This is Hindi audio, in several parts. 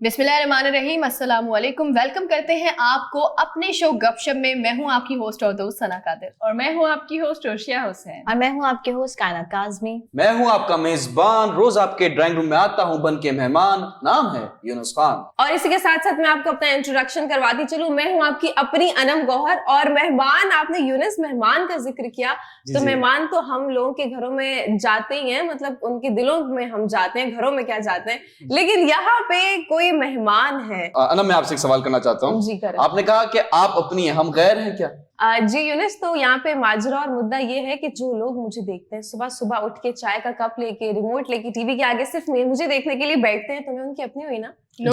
बिस्मिल्लाहिर्रहमानिर्रहीम, अस्सलामु अलैकुम। वेलकम करते हैं आपको अपने शो गपशप में। मैं हूं आपकी होस्ट और दोस्त सना कादिर, और मैं हूं आपकी होस्ट अर्शिया हुसैन, और मैं हूं आपके होस्ट कायनात काज़मी। मैं हूं आपका मेजबान, रोज आपके ड्राइंग रूम में आता हूं बन के मेहमान। नाम है यूनुस खान। और इसी के साथ साथ मैं आपको अपना इंट्रोडक्शन करवाती चलूं। मैं हूं आपकी अपनी अनम गौहर, और मेहमान, आपने यूनुस मेहमान का जिक्र किया, तो मेहमान तो हम लोगों के घरों में जाते ही हैं, मतलब उनके दिलों में हम जाते हैं, घरों में क्या जाते हैं, लेकिन यहाँ पे कोई मेहमान है। अनम, मैं आपसे एक सवाल करना चाहता हूँ। जी करें। आपने कहा कि आप अपनी हैं, हम गैर हैं क्या? जी यूनुस, तो यहाँ पे माजरा और मुद्दा ये है कि जो लोग मुझे देखते हैं सुबह सुबह उठ के चाय का कप लेके, रिमोट लेके, टीवी के आगे सिर्फ मुझे देखने के लिए बैठते हैं, तो मैं उनकी अपनी हुई ना। No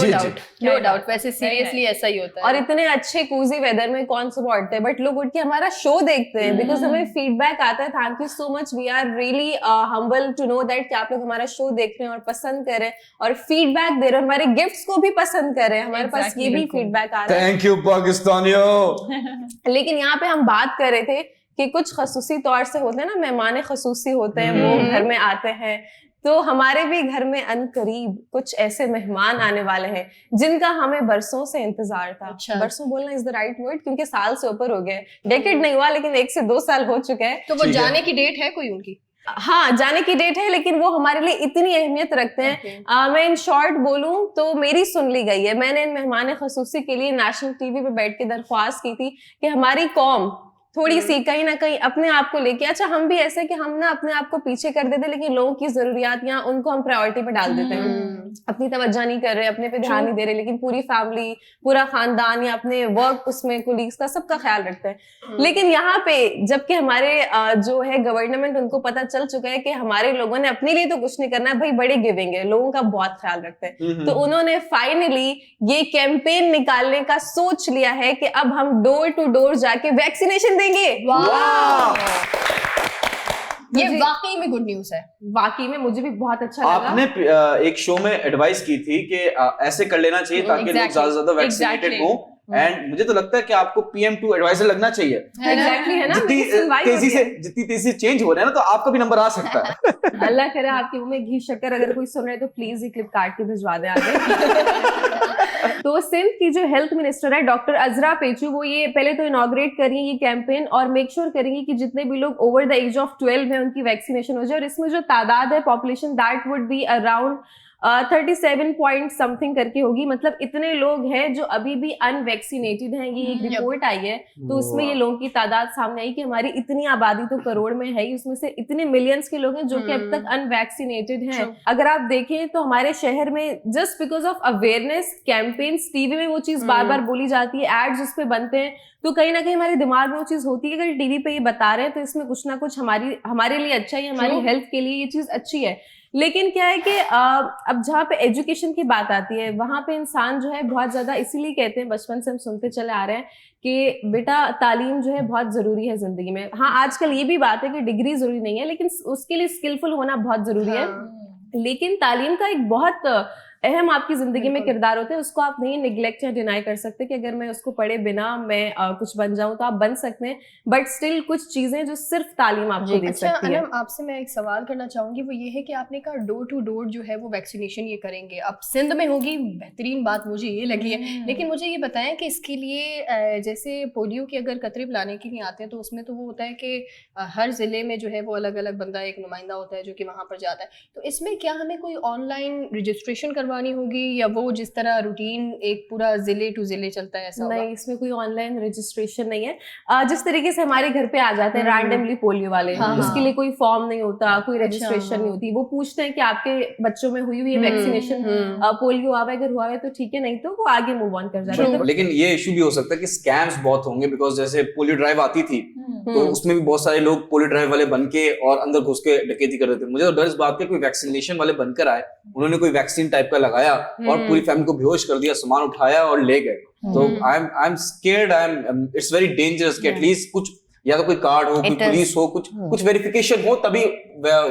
doubt. वैसे सीरियसली ऐसा ही होता है। और इतने अच्छे कूजी वेदर में कौन सुबह उठते हैं, बट लोग उठ के हमारा शो देखते हैं, बिकॉज हमें फीडबैक आता है। Thank you so much, we are really humble to know that कि आप लोग हमारा शो देख रहे हैं और पसंद कर रहे हैं और फीडबैक दे रहे हैं, हमारे गिफ्ट्स को भी पसंद कर रहे हैं। हमारे पास ये भी फीडबैक आ रहा है। थैंक यू पाकिस्तानियों। लेकिन यहाँ पे हम बात कर रहे थे कि कुछ खसूसी तौर से होते हैं ना, मेहमान खसूसी होते हैं, वो घर में आते हैं, तो हमारे भी घर में अनकरीब कुछ ऐसे मेहमान आने वाले हैं जिनका हमें बरसों से इंतजार था। अच्छा। बरसों बोलना इज द राइट वर्ड, क्योंकि साल से ऊपर हो गया है, डेकेड नहीं हुआ, लेकिन 1 से 2 साल हो चुका है। तो वो जाने की डेट है कोई उनकी? हाँ, जाने की डेट है, लेकिन वो हमारे लिए इतनी अहमियत रखते हैं। मैं इन शॉर्ट बोलूं तो मेरी सुन ली गई है। मैंने इन मेहमान खसूसी के लिए नेशनल टीवी पे बैठ के दरख्वास्त की थी कि हमारी कौम थोड़ी सी कहीं ना कहीं अपने आप को लेके, अच्छा हम भी ऐसे कि हम ना अपने आप को पीछे कर देते, लेकिन लोगों की जरूरियात या उनको हम प्रायोरिटी पे डाल देते हैं, अपनी तवज्जो नहीं कर रहे, अपने पे ध्यान नहीं दे रहे, लेकिन पूरी फैमिली, पूरा खानदान या अपने वर्क उसमें कुलीग्स का सबका ख्याल रखते हैं। लेकिन यहाँ पे जबकि हमारे जो है गवर्नमेंट, उनको पता चल चुका है कि हमारे लोगों ने अपने लिए तो कुछ नहीं करना है भाई, बड़े गिविंग है, लोगों का बहुत ख्याल रखते हैं, तो उन्होंने फाइनली ये कैंपेन निकालने का सोच लिया है कि अब हम डोर टू डोर जाके वैक्सीनेशन देंगे। ये वाकई में गुड न्यूज है। वाकई में मुझे भी बहुत अच्छा लगा। आपने एक शो में एडवाइस की थी कि ऐसे कर लेना चाहिए ताकि लोग ज्यादा से ज्यादा वैक्सीनेटेड हो, एंड मुझे तो लगता है कि आपको PM2 एडवाइजर लगना चाहिए। एग्जैक्टली है ना, जितनी तेजी से चेंज हो रहा है ना, तो आपका भी नंबर आ सकता है। अल्लाह करे आपके मुंह में घी शक्कर अगर कोई सुन रहे हैं तो प्लीज ये क्लिप काट के भिजवा दे आगे। तो सिंध की जो हेल्थ मिनिस्टर है डॉक्टर अजरा पेचू, वो ये पहले तो इनॉग्रेट करेंगी ये कैंपेन और मेक श्योर करेंगी कि जितने भी लोग ओवर द एज ऑफ 12 है उनकी वैक्सीनेशन हो जाए। और इसमें जो तादाद है population, that would be around 37 point something करके होगी, मतलब इतने लोग हैं जो अभी भी अनवैक्सीनेटेड हैं। ये एक रिपोर्ट आई है, तो उसमें ये लोगों की तादाद सामने आई कि हमारी इतनी आबादी तो करोड़ में है ही, उसमें से इतने मिलियंस के लोग हैं जो कि अब तक अनवैक्सीनेटेड हैं। अगर आप देखें तो हमारे शहर में just because of awareness campaigns, TV में वो चीज बार बार बोली जाती है, एड्स उस पे बनते हैं, तो कहीं ना कहीं हमारे दिमाग में वो चीज होती है कि अगर टीवी पे ये बता रहे हैं तो इसमें कुछ ना कुछ हमारे लिए अच्छा है, हमारी हेल्थ के लिए ये चीज अच्छी है। लेकिन क्या है कि अब जहाँ पे एजुकेशन की बात आती है, वहां पे इंसान जो है बहुत ज्यादा, इसीलिए कहते हैं, बचपन से हम सुनते चले आ रहे हैं कि बेटा तालीम जो है बहुत जरूरी है जिंदगी में। हाँ, आजकल ये भी बात है कि डिग्री जरूरी नहीं है, लेकिन उसके लिए स्किलफुल होना बहुत जरूरी है। लेकिन तालीम का एक बहुत अहम आपकी जिंदगी में किरदार होता है, उसको आप नहीं निगलेक्ट या डिनाई कर सकते कि अगर मैं उसको पढ़े बिना मैं कुछ बन जाऊं, तो आप बन सकते हैं, बट स्टिल कुछ चीजें जो सिर्फ तालीम आपको दे सकती है। आपसे मैं एक सवाल करना चाहूंगी, वो ये है कि आपने कहा डोर टू डोर जो है वो वैक्सीनेशन ये करेंगे, अब सिंध में होगी, बेहतरीन बात मुझे ये लगी है। लेकिन मुझे ये बताएं कि इसके लिए जैसे पोलियो के अगर कतरे पिलाने के लिए आते हैं, तो उसमें तो वो होता है कि हर जिले में जो है वो अलग अलग बंदा, एक नुमाइंदा होता है जो कि वहां पर जाता है, तो इसमें क्या हमें कोई ऑनलाइन रजिस्ट्रेशन करवानी होगी या वो जिस तरह रूटीन एक पूरा जिले टू जिले चलता है ऐसा? नहीं, इसमें कोई ऑनलाइन रजिस्ट्रेशन नहीं है। जिस तरीके से हमारे घर पे आ जाते हैं रैंडमली पोलियो वाले, उसके लिए कोई फॉर्म नहीं होता, कोई रजिस्ट्रेशन नहीं होती। वो पूछते हैं कि आपके बच्चों में हुई है वैक्सीनेशन, पोलियो हुआ है, अगर हुआ है तो ठीक है, नहीं तो वो आगे मूव ऑन कर जाते हैं। लेकिन ये इशू भी हो सकता है कि स्कैम्स बहुत होंगे, बिकॉज जैसे पोलियो ड्राइव आती थी तो उसमें भी बहुत सारे लोग पोलियो ड्राइव वाले बन के और अंदर घुस के डकैती कर रहे थे। मुझे तो डर इस बात का कोई वैक्सीनेशन वाले बनकर आए, उन्होंने कोई वैक्सीन टाइप का लगाया और पूरी फैमिली को बेहोश कर दिया, सामान उठाया और ले गए। तो I am scared, it's very dangerous कि एटलीस्ट कुछ या तो कोई कार्ड हो, कोई पुलिस हो, कुछ वेरिफिकेशन हो, तभी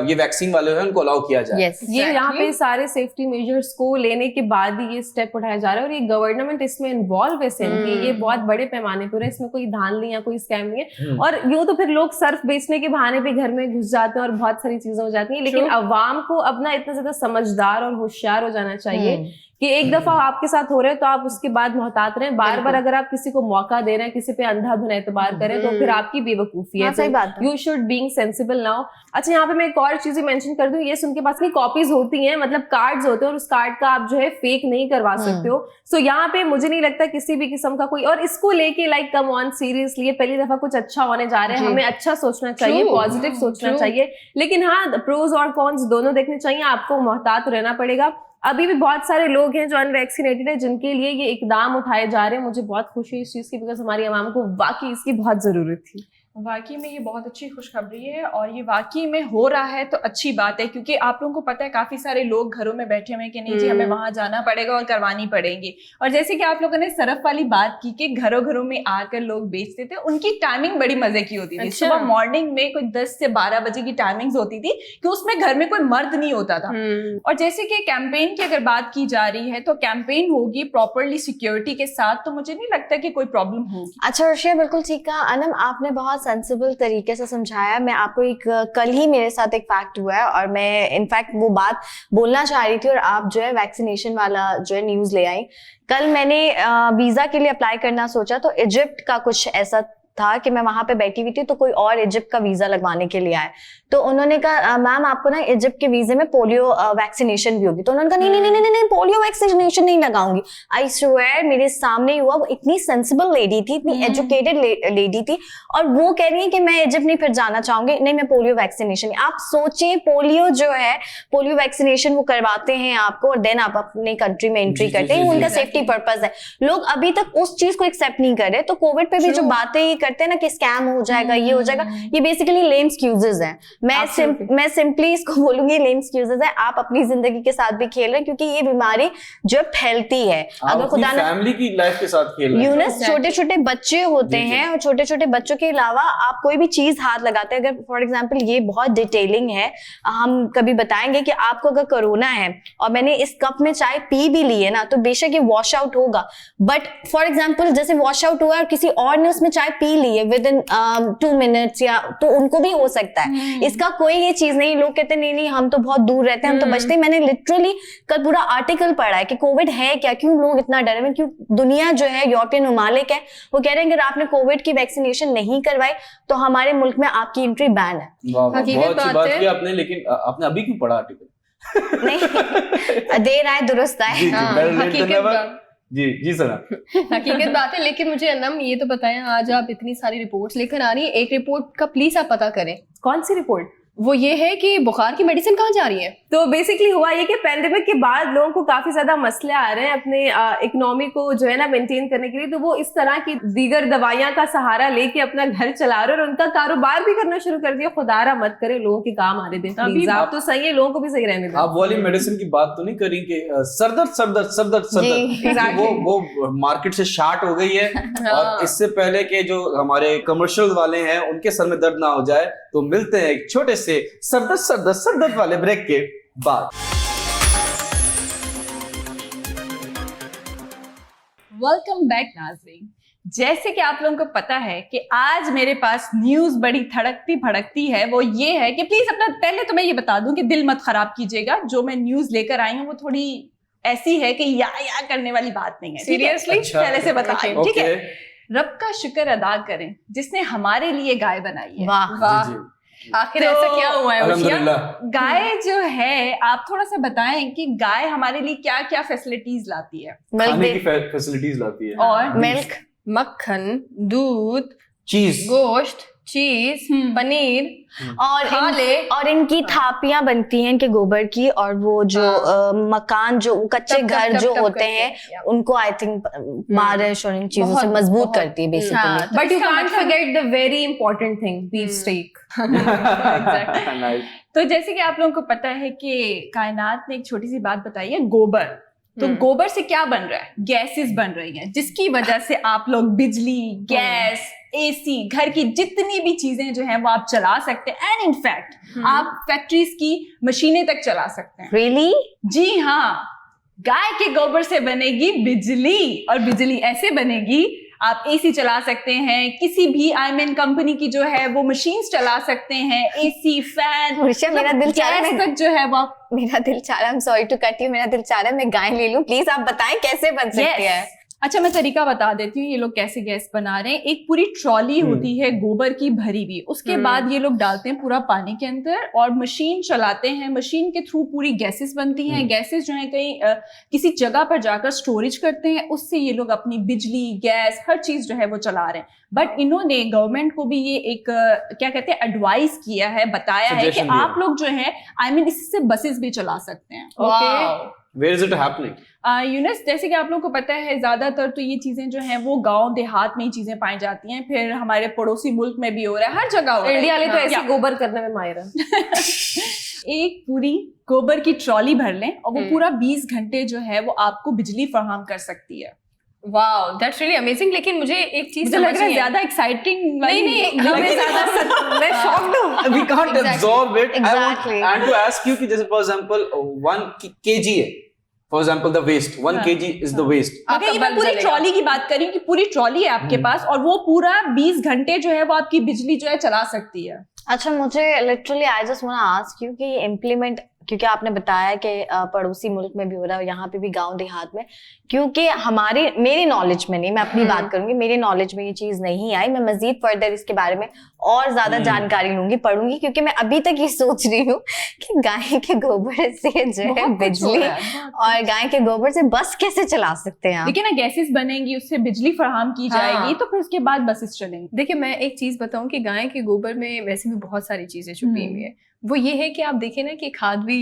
ये वैक्सीन वाले हैं उनको अलाउ किया जाए। Yes. ये यहाँ पे सारे सेफ्टी मेजर्स को लेने के बाद ही ये स्टेप उठाया जा रहा है और ये गवर्नमेंट इसमें इन्वॉल्व है कि ये बहुत बड़े पैमाने पर है, इसमें कोई धांधली या कोई स्कैम नहीं है। और यूं तो फिर लोग सर्फ बेचने के बहाने भी घर में घुस जाते हैं और बहुत सारी चीजें हो जाती हैं, लेकिन अवाम को अपना इतना ज्यादा समझदार और होशियार हो जाना चाहिए कि एक दफा आपके साथ हो रहे हैं तो आप उसके बाद मोहतात रहें। बार बार अगर आप किसी को मौका दे रहे हैं, किसी पे अंधाधुन एतबार करें तो फिर आपकी बेवकूफी है। सही बात है। You should being sensible now. अच्छा, यहाँ पे मैं एक और चीज मेंशन कर दूं, ये उनके पास नहीं कॉपीज होती हैं, मतलब कार्ड्स होते हैं और उस कार्ड का आप जो है फेक नहीं करवा सकते हो। सो यहाँ पे मुझे नहीं लगता किसी भी किस्म का कोई, और इसको लेके लाइक कम ऑन सीरियसली, पहली दफा कुछ अच्छा होने जा रहा है, हमें अच्छा सोचना चाहिए, पॉजिटिव सोचना चाहिए, लेकिन हाँ प्रोज और कॉन्स दोनों देखने चाहिए। आपको मोहतात रहना पड़ेगा। अभी भी बहुत सारे लोग हैं जो अनवैक्सीनेटेड है जिनके लिए ये इकदाम उठाए जा रहे हैं। मुझे बहुत खुशी है इस चीज की, बिकॉज हमारी आवाम को वाकई इसकी बहुत जरूरत थी। वाकई में ये बहुत अच्छी खुशखबरी है और ये वाकई में हो रहा है तो अच्छी बात है, क्योंकि आप लोगों को पता है काफी सारे लोग घरों में बैठे हुए हैं कि नहीं जी हमें वहां जाना पड़ेगा और करवानी पड़ेगी। और जैसे कि आप लोगों ने सरफ वाली बात की कि घरों घरों में आकर लोग बेचते थे, उनकी टाइमिंग बड़ी मजे की होती थी। अच्छा। सुबह मॉर्निंग में कोई 10 से 12 बजे की टाइमिंग्स होती थी कि उसमें घर में कोई मर्द नहीं होता था। और जैसे कि कैंपेन की अगर बात की जा रही है तो कैंपेन होगी प्रॉपरली सिक्योरिटी के साथ, तो मुझे नहीं लगता कि कोई प्रॉब्लम होगी। अच्छा अर्शिया, बिल्कुल ठीक कहा। अनम, आपने बहुत सेंसिबल तरीके से समझाया। मैं आपको कल ही मेरे साथ एक फैक्ट हुआ है और मैं इनफैक्ट वो बात बोलना चाह रही थी और आप जो है वैक्सीनेशन वाला जो है न्यूज ले आई। कल मैंने वीजा के लिए अप्लाई करना सोचा तो इजिप्ट का कुछ ऐसा था कि मैं वहां पे बैठी हुई थी तो कोई और इजिप्ट का वीजा लगवाने के लिए आए, तो उन्होंने कहा मैम आपको ना इजिप्ट के वीजे में पोलियो वैक्सीनेशन भी होगी। तो उन्होंने कहा नहीं नहीं नहीं नहीं नहीं पोलियो वैक्सीनेशन नहीं लगाऊंगी। आई स्वेयर मेरे सामने ही हुआ। वो इतनी सेंसिबल लेडी थी, इतनी एजुकेटेड लेडी थी और वो कह रही है कि मैं इजिप्ट नहीं फिर जाना चाहूंगी, नहीं मैं पोलियो वैक्सीनेशन। आप सोचिए, पोलियो जो है पोलियो वैक्सीनेशन वो करवाते हैं आपको और देन आप अपने कंट्री में एंट्री करते हैं, उनका सेफ्टी पर्पज है। लोग अभी तक उस चीज को एक्सेप्ट नहीं कर रहे। तो कोविड पे भी जो बातें करते हैं ना कि स्कैम हो जाएगा, ये हो जाएगा, ये बेसिकली लेम एक्सक्यूजेस हैं। मैं सिंपली इसको बोलूंगी लेम एक्सक्यूजेस है। आप अपनी जिंदगी के साथ भी खेल रहे हैं क्योंकि ये बीमारी जो फैलती है, अगर खुदा ना फैमिली की लाइफ के साथ खेल रहे हैं। यूनस छोटे छोटे बच्चे होते हैं और छोटे छोटे बच्चों के अलावा आप कोई भी चीज हाथ लगाते हैं, अगर फॉर एग्जांपल ये बहुत डिटेलिंग है, हम कभी बताएंगे कि आपको अगर कोरोना है और मैंने इस कप में चाय पी भी ली है ना तो बेशक ये वॉश आउट होगा, बट फॉर एग्जांपल जैसे वॉश आउट हुआ और किसी और ने उसमें चाय पी ली है विद इन 2 मिनट्स या तो उनको भी हो सकता है। इसका कोई ये चीज नहीं। लोग कहते नहीं नहीं हम तो बहुत दूर रहते हैं, हम तो बचते हैं। मैंने लिटरली कल पूरा आर्टिकल पढ़ा है कि कोविड है क्या, क्यों लोग इतना डरे हुए, क्यों दुनिया जो है यूरोपियन ममालिक है वो कह रहे हैं कि अगर आपने कोविड की वैक्सीनेशन नहीं करवाई तो हमारे मुल्क में आपकी एंट्री बैन है। बहुत अच्छी बात की आपने, लेकिन आपने अभी क्यों पढ़ा आर्टिकल? नहीं देर आए दुरुस्त आए। जी सना, हकीकत बात है। लेकिन मुझे अनम ये तो बताएं, आज आप इतनी सारी रिपोर्ट्स लेकर आ रही हैं, एक रिपोर्ट का प्लीज आप पता करें। कौन सी रिपोर्ट? वो ये है कि बुखार की मेडिसिन कहाँ जा रही है। तो बेसिकली हुआ ये कि पैंडेमिक के बाद लोगों को काफी ज्यादा मसले आ रहे हैं अपने इकोनॉमी को जो है ना मेंटेन करने के लिए, तो वो इस तरह की दीगर दवाइयां का सहारा लेके अपना घर चला रहे हैं और उनका कारोबार भी करना शुरू कर दिया। खुदारा मत करे, लोगों के काम आने दें प्लीज। आप तो सही है, लोगों को भी सही रहने दें। आप वाली मेडिसिन की बात तो नहीं करी कि सरदर्द वो मार्केट से शार्ट हो गई है और इससे पहले के जो हमारे कमर्शियल वाले हैं उनके सर में दर्द ना हो जाए, तो मिलते हैं एक छोटे से सरदर्द वाले ब्रेक के बाद। वेलकम बैक नाज़रीन। जैसे कि आप लोगों को पता है कि आज मेरे पास न्यूज बड़ी धड़कती भड़कती है, वो ये है कि प्लीज अपना, पहले तो मैं ये बता दूं कि दिल मत खराब कीजिएगा, जो मैं न्यूज लेकर आई हूँ वो थोड़ी ऐसी है कि या करने वाली बात नहीं है। सीरियसली पहले से बता रही हूं, ठीक है। Okay. रब का शुक्र अदा करें जिसने हमारे लिए गाय बनाई है। वाह वाह, आखिर ऐसा क्या हुआ है? अल्हम्दुलिल्लाह। गाय जो है, आप थोड़ा सा बताएं कि गाय हमारे लिए क्या क्या फैसिलिटीज लाती है। खाने की फैसिलिटीज लाती है और मिल्क, मक्खन, दूध, चीज, गोश्त, चीज, पनीर और इनकी थापियां बनती हैं इनके गोबर की, और वो जो मकान जो कच्चे घर जो होते हैं उनको आई थिंक बारिश और इन चीजों से मजबूत करती है basically. But you can't forget the very important thing, beef steak. तो जैसे कि आप लोगों को पता है कि कायनात ने एक छोटी सी बात बताई है, गोबर। तो गोबर से क्या बन रहा है? गैसेस बन रही हैं, जिसकी वजह से आप लोग बिजली, गैस, एसी, घर की जितनी भी चीजें जो है वो आप चला सकते हैं। एंड इनफैक्ट आप फैक्ट्रीज की मशीनें तक चला सकते हैं। रियली? जी हाँ, गाय के गोबर से बनेगी बिजली, और बिजली ऐसे बनेगी आप एसी चला सकते हैं, किसी भी कंपनी की जो है वो मशीन्स चला सकते हैं, एसी, फैन। ऋषा, मेरा दिल चाह रहा है, तक जो है वो मेरा दिल चाह रहा है, सॉरी टू कट यू, मेरा दिल चाह रहा है मैं गाय ले लूं। प्लीज आप बताएं कैसे बन सकती है। अच्छा, मैं तरीका बता देती हूँ ये लोग कैसे गैस बना रहे हैं। एक पूरी ट्रॉली होती है गोबर की भरी हुई, उसके बाद ये लोग डालते हैं पूरा पानी के अंदर और मशीन चलाते हैं। मशीन के थ्रू पूरी गैसेस बनती हैं। गैसेस जो है कहीं किसी जगह पर जाकर स्टोरेज करते हैं, उससे ये लोग अपनी बिजली, गैस, हर चीज जो है वो चला रहे हैं। बट इन्होंने गवर्नमेंट को भी ये एक क्या कहते हैं एडवाइस किया है, बताया है कि आप लोग जो है इससे बसेस भी चला सकते हैं। Where is it happening? Yunus, जैसे कि आप लोगों को पता है ज्यादातर तो ये चीजें जो हैं वो गांव देहात में ही चीजें पाई जाती हैं, फिर हमारे पड़ोसी मुल्क में भी हो रहा है, हर जगह हो रहा है। इंडिया वाले तो ऐसे गोबर करने में माहिर है। एक पूरी गोबर की ट्रॉली भर लें और वो पूरा 20 घंटे जो है वो आपको बिजली फराहम कर सकती है। Wow, that's really amazing. लेकिन मुझे एक चीज मुझे लग रहा है ज्यादा एक्साइटिंग नहीं मैं शॉक्ड हूं। We can't absorb it. Exactly. I want to ask you कि जैसे for example 1 kg है, for example the waste 1 kg is the waste. अगर मैं पूरी ट्रॉली की बात कर रही हूँ कि पूरी ट्रॉली है आपके पास और वो पूरा 20 घंटे जो है वो आपकी बिजली जो है चला सकती है। अच्छा, मुझे literally I just want to ask you कि इम्प्लीमेंट, क्योंकि आपने बताया कि पड़ोसी मुल्क में भी हो रहा है, यहाँ पे भी गांव देहात में, क्योंकि मेरी नॉलेज में नहीं, मैं अपनी बात करूंगी, मेरी नॉलेज में ये चीज नहीं आई। मैं मजीद फर्दर इसके बारे में और ज्यादा जानकारी लूंगी, पढ़ूंगी, क्योंकि मैं अभी तक ये सोच रही हूँ कि गाय के गोबर से जो है बिजली और गाय के गोबर से बस कैसे चला सकते हैं। लेकिन ना गैसेस बनेंगी, उससे बिजली फराहम की जाएगी, तो फिर उसके बाद बसेस चलेंगी। देखिए, मैं एक चीज बताऊं कि गाय के गोबर में वैसे भी बहुत सारी चीजें छुपी हुई है। वो ये है कि आप देखें ना कि खाद भी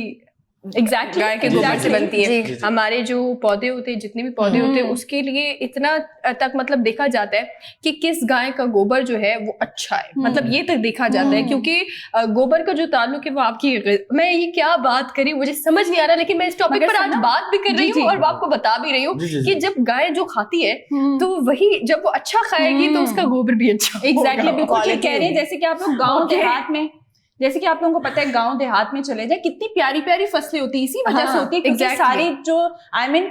एग्जैक्टली गाय के गोबर से बनती है। जी। हमारे जो पौधे होते हैं, जितने भी पौधे होते हैं, उसके लिए इतना तक मतलब देखा जाता है कि किस गाय का गोबर जो है वो अच्छा है, मतलब ये तक देखा जाता है। क्योंकि गोबर का जो ताल्लुक है वो आपकी, मैं ये क्या बात करी मुझे समझ नहीं आ रहा, लेकिन मैं इस टॉपिक पर आज बात भी कर रही हूँ और आपको बता भी रही हूँ कि जब गाय जो खाती है तो वही जब वो अच्छा खाएगी तो उसका गोबर भी अच्छा। एग्जैक्टली, बिल्कुल ठीक कह रहे हैं। जैसे कि आप लोग गाँव देहात में, जैसे कि आप लोगों को पता है गांव देहात में चले जाए, कितनी प्यारी प्यारी फसलें होती है, इसी वजह से होती है क्योंकि सारी जो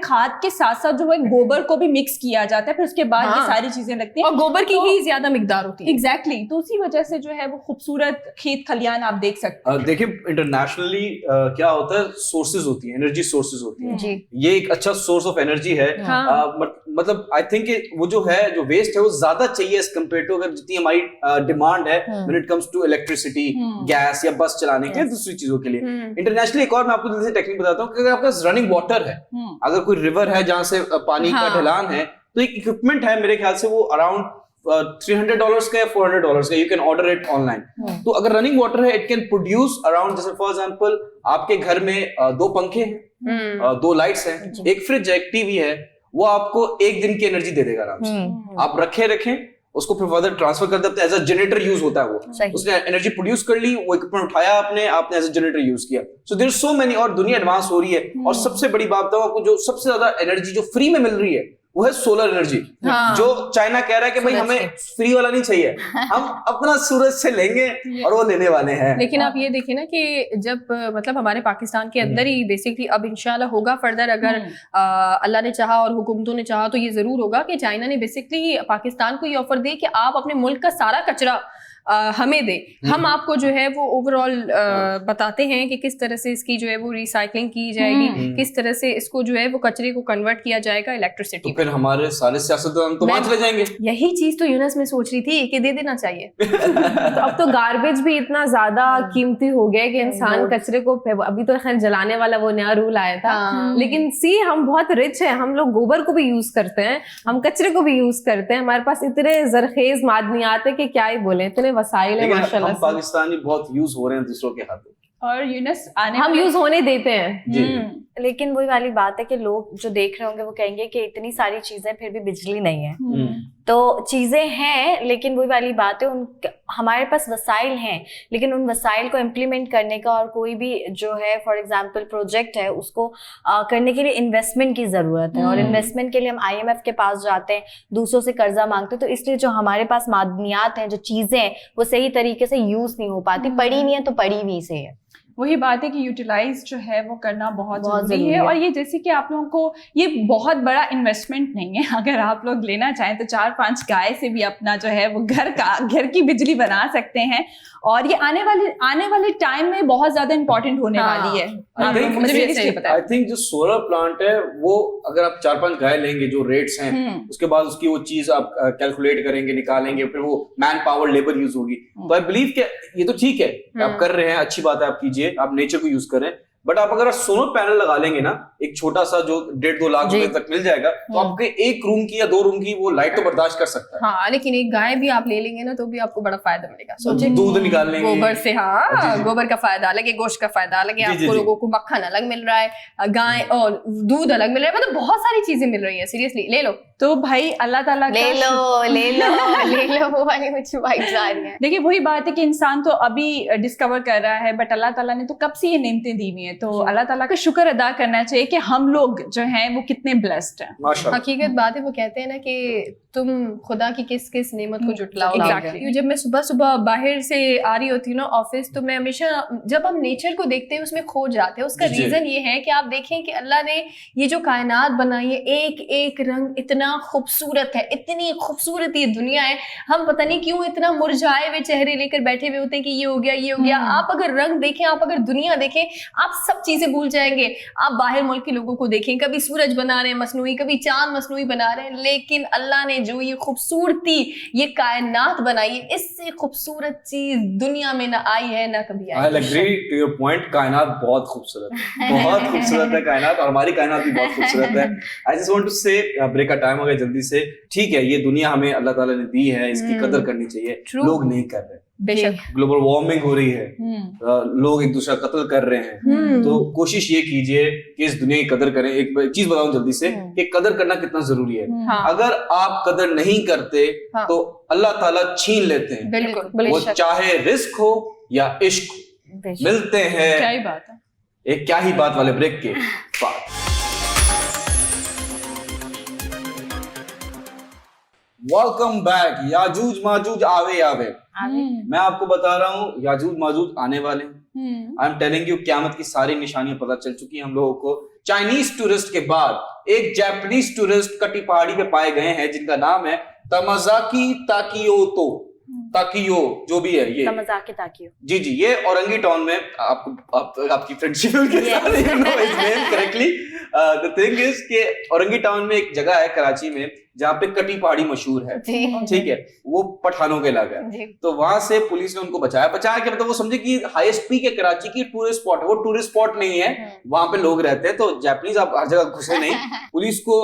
खाद के साथ साथ जो है गोबर को भी मिक्स किया जाता है, फिर उसके बाद ये सारी चीजें लगती हैं और गोबर की ही ज्यादा मिकदार होती है। एग्जैक्टली, तो उसी वजह से जो है वो खूबसूरत खेत खलियान आप देख सकते हैं। देखिए, इंटरनेशनली क्या होता है, सोर्सेज होती है, एनर्जी सोर्सेज होती है जी। ये एक अच्छा सोर्स ऑफ एनर्जी है। मतलब आई थिंक वो जो है, जो वेस्ट है वो ज्यादा चाहिए एज कम्पेयर टू अगर जितनी हमारी डिमांड है when it comes to electricity, gas या बस चलाने के दूसरी चीजों के लिए। इंटरनेशनली एक और मैं आपको जैसे टेक्निक बताता हूँ कि अगर आपके पास रनिंग वाटर है, अगर कोई रिवर है जहां से पानी का ढलान है, तो एक इक्विपमेंट है, मेरे ख्याल से वो अराउंड $300 का या $400 का, you can order it online. तो अगर रनिंग वाटर है, इट कैन प्रोड्यूस अराउंड, जैसे फॉर एग्जांपल आपके घर में 2 पंखे हैं, 2 लाइट्स हैं, एक फ्रिज है, एक टीवी है, वो आपको 1 दिन की एनर्जी दे देगा आराम से। आप रखें उसको फिर फर्दर ट्रांसफर कर देते हैं, एज अ जनरेटर यूज होता है वो, उसने एनर्जी प्रोड्यूस कर ली, वो इक्विपमेंट उठाया आपने एज अ जनरेटर यूज किया। सो देयर सो मेनी, और दुनिया एडवांस हो रही है। और सबसे बड़ी बात बताऊं आपको, जो सबसे ज्यादा एनर्जी जो फ्री में मिल रही है वो है सोलर एनर्जी। जो चाइना कह रहा है कि भाई हमें फ्री वाला नहीं चाहिए, हम अपना सूरज से लेंगे, और वो लेने वाले हैं। लेकिन आप ये देखिए ना कि जब मतलब हमारे पाकिस्तान के अंदर ही बेसिकली अब इंशाल्लाह होगा फर्दर, अगर अल्लाह ने चाहा और हुकूमतों ने चाहा तो ये जरूर होगा कि चाइना ने बेसिकली पाकिस्तान को ये ऑफर दी कि आप अपने मुल्क का सारा कचरा हमें दे, हम आपको जो है वो ओवरऑल बताते हैं कि किस तरह से इसकी जो है वो रिसाइकलिंग की जाएगी, किस तरह से इसको जो है वो कचरे को कन्वर्ट किया जाएगा इलेक्ट्रिसिटी। तो फिर हमारे सारे सियासतदान तो वहां चले जाएंगे। यही चीज तो यूनस में सोच रही थी कि दे देना चाहिए। तो अब तो गार्बेज भी इतना ज्यादा कीमती हो गया कि इंसान कचरे को, अभी तो खैर जलाने वाला वो नया रूल आया था, लेकिन हम बहुत रिच है, हम लोग गोबर को भी यूज करते हैं, हम कचरे को भी यूज करते हैं, हमारे पास इतने जरखेज मादनियात है कि क्या ही बोले, इतने वसाइल है माशाल्लाह। हम पाकिस्तानी बहुत यूज हो रहे हैं दूसरों के हाथों, और यूनस हम यूज होने देते हैं जी। लेकिन वही वाली बात है कि लोग जो देख रहे होंगे वो कहेंगे कि इतनी सारी चीजें फिर भी बिजली नहीं है। तो चीजें हैं, लेकिन वही वाली बात है, हमारे पास वसाइल हैं, लेकिन उन वसाइल को इम्प्लीमेंट करने का और कोई भी जो है फॉर एग्जांपल प्रोजेक्ट है उसको करने के लिए इन्वेस्टमेंट की जरूरत है। और इन्वेस्टमेंट के लिए हम IMF के पास जाते हैं, दूसरों से कर्जा मांगते हैं। तो इसलिए जो हमारे पास मादनियात हैं, जो चीजें हैं, वो सही तरीके से यूज नहीं हो पाती। पड़ी नहीं है तो पड़ी नहीं से है। वही बात है कि यूटिलाइज जो है वो करना बहुत जरूरी है। और ये जैसे कि आप लोगों को ये बहुत बड़ा इन्वेस्टमेंट नहीं है, अगर आप लोग लेना चाहें तो 4-5 गाय से भी अपना जो है वो घर की बिजली बना सकते हैं। और ये आने वाले टाइम में बहुत ज्यादा इंपॉर्टेंट होने वाली है। मुझे भी इसलिए पता है। आई थिंक जो सोलर प्लांट है वो अगर आप 4-5 गाय लेंगे जो रेट्स हैं, उसके बाद उसकी वो चीज आप कैलकुलेट करेंगे, निकालेंगे, फिर वो मैन पावर लेबर यूज होगी। तो आई बिलीव कि ये तो ठीक है, आप कर रहे हैं, अच्छी बात है, आप कीजिए, आप नेचर को यूज करें। बट आप अगर सोलर पैनल लगा लेंगे ना, एक छोटा सा जो 1.5-2 लाख रुपए तक मिल जाएगा, तो आपके 1 रूम की या 2 रूम की वो लाइट तो बर्दाश्त कर सकता है। हाँ, लेकिन एक गाय भी आप ले लेंगे ना तो भी आपको बड़ा फायदा मिलेगा। सोचिए दूध निकाल लेंगे गोबर से। हाँ, गोबर का फायदा अलग है, गोश्त का फायदा अलग है, आपको लोगों को मक्खन अलग मिल रहा है, गाय और दूध अलग मिल रहा है, मतलब बहुत सारी चीजें मिल रही है। सीरियसली ले लो। तो भाई अल्लाह ताला ले लो वो वाली मुझे वाइब्स आ रही है। देखिए वही बात है कि इंसान तो अभी डिस्कवर कर रहा है, बट अल्लाह ताला ने तो कब से ये नेमतें दी हुई हैं। तो अल्लाह ताला का शुक्र अदा करना चाहिए कि हम लोग जो हैं वो कितने ब्लेस्ड हैं। हकीकत बात है, वो कहते हैं ना कि तुम खुदा की किस किस नेमत को जुटलाओगे। Exactly. जब मैं सुबह सुबह बाहर से आ रही होती हूँ ना ऑफिस, तो मैं हमेशा जब हम नेचर को देखते हैं उसमें खो जाते हैं। उसका रीजन ये है कि आप देखें कि अल्लाह ने ये जो कायनात बनाई है, एक एक रंग इतना खूबसूरत है, इतनी खूबसूरत ये दुनिया है। हम पता नहीं क्यों इतना मुरझाए हुए चेहरे लेकर बैठे हुए होते हैं कि ये हो गया, ये हो गया। आप अगर रंग देखें, आप अगर दुनिया देखें, आप सब चीजें भूल जाएंगे। आप बाहर मुल्क के लोगों को देखें, कभी सूरज बना रहे हैं मसनूई, कभी चांद मसनूई बना रहे हैं, लेकिन अल्लाह ने जो ये खूबसूरती, ये कायनात बनाई है, इससे खूबसूरत चीज दुनिया में ना आई है ना कभी आई। I agree to your point. कायनात बहुत खूबसूरत है, बहुत खूबसूरत है कायनात, और हमारी कायनात भी बहुत खूबसूरत है। आई जस्ट वांट टू से ब्रेक का टाइम हो गया जल्दी से। ठीक है, ये दुनिया हमें अल्लाह ताला ने दी है, इसकी कदर करनी चाहिए। लोग नहीं कर रहे, बेशक ग्लोबल वार्मिंग हो रही है, लोग एक दूसरा कत्ल कर रहे हैं। तो कोशिश ये कीजिए कि इस दुनिया की कदर करें। एक चीज बताऊं जल्दी से कि कदर करना कितना जरूरी है। अगर आप कदर नहीं करते तो अल्लाह ताला छीन लेते हैं। बिल्कुल, वो चाहे रिस्क हो या इश्क हो। मिलते हैं क्या ही बात है, एक क्या ही बात वाले ब्रेक के बाद। Welcome back. याजूज माजूज आवे। मैं आपको बता रहा हूँ याजूज माजूज आने वाले। आई एम टेलिंग यू, क़यामत की सारी निशानियां पता चल चुकी हैं हम लोगों को। चाइनीज टूरिस्ट के बाद एक जापानीज टूरिस्ट कटी पहाड़ी पे पाए गए हैं, जिनका नाम है तमाजाकी ताकियो जो भी है ये तमाजाकी ताकियो। जी, ये औरंगी टाउन में आपकी फ्रेंडशिप के साथ you know his name correctly. The thing is कि औरंगी टाउन में एक जगह है कराची में जहाँ पे कटी पहाड़ी मशहूर है, ठीक है, वो पठानों के इलाका है। तो वहां से पुलिस ने उनको बचाया कि मतलब वो समझे कि हाईएस्ट पीक है कराची की, टूरिस्ट स्पॉट है। वो टूरिस्ट स्पॉट नहीं है, वहां पे लोग रहते हैं। तो जापानीज आप हर जगह घुसे नहीं। पुलिस को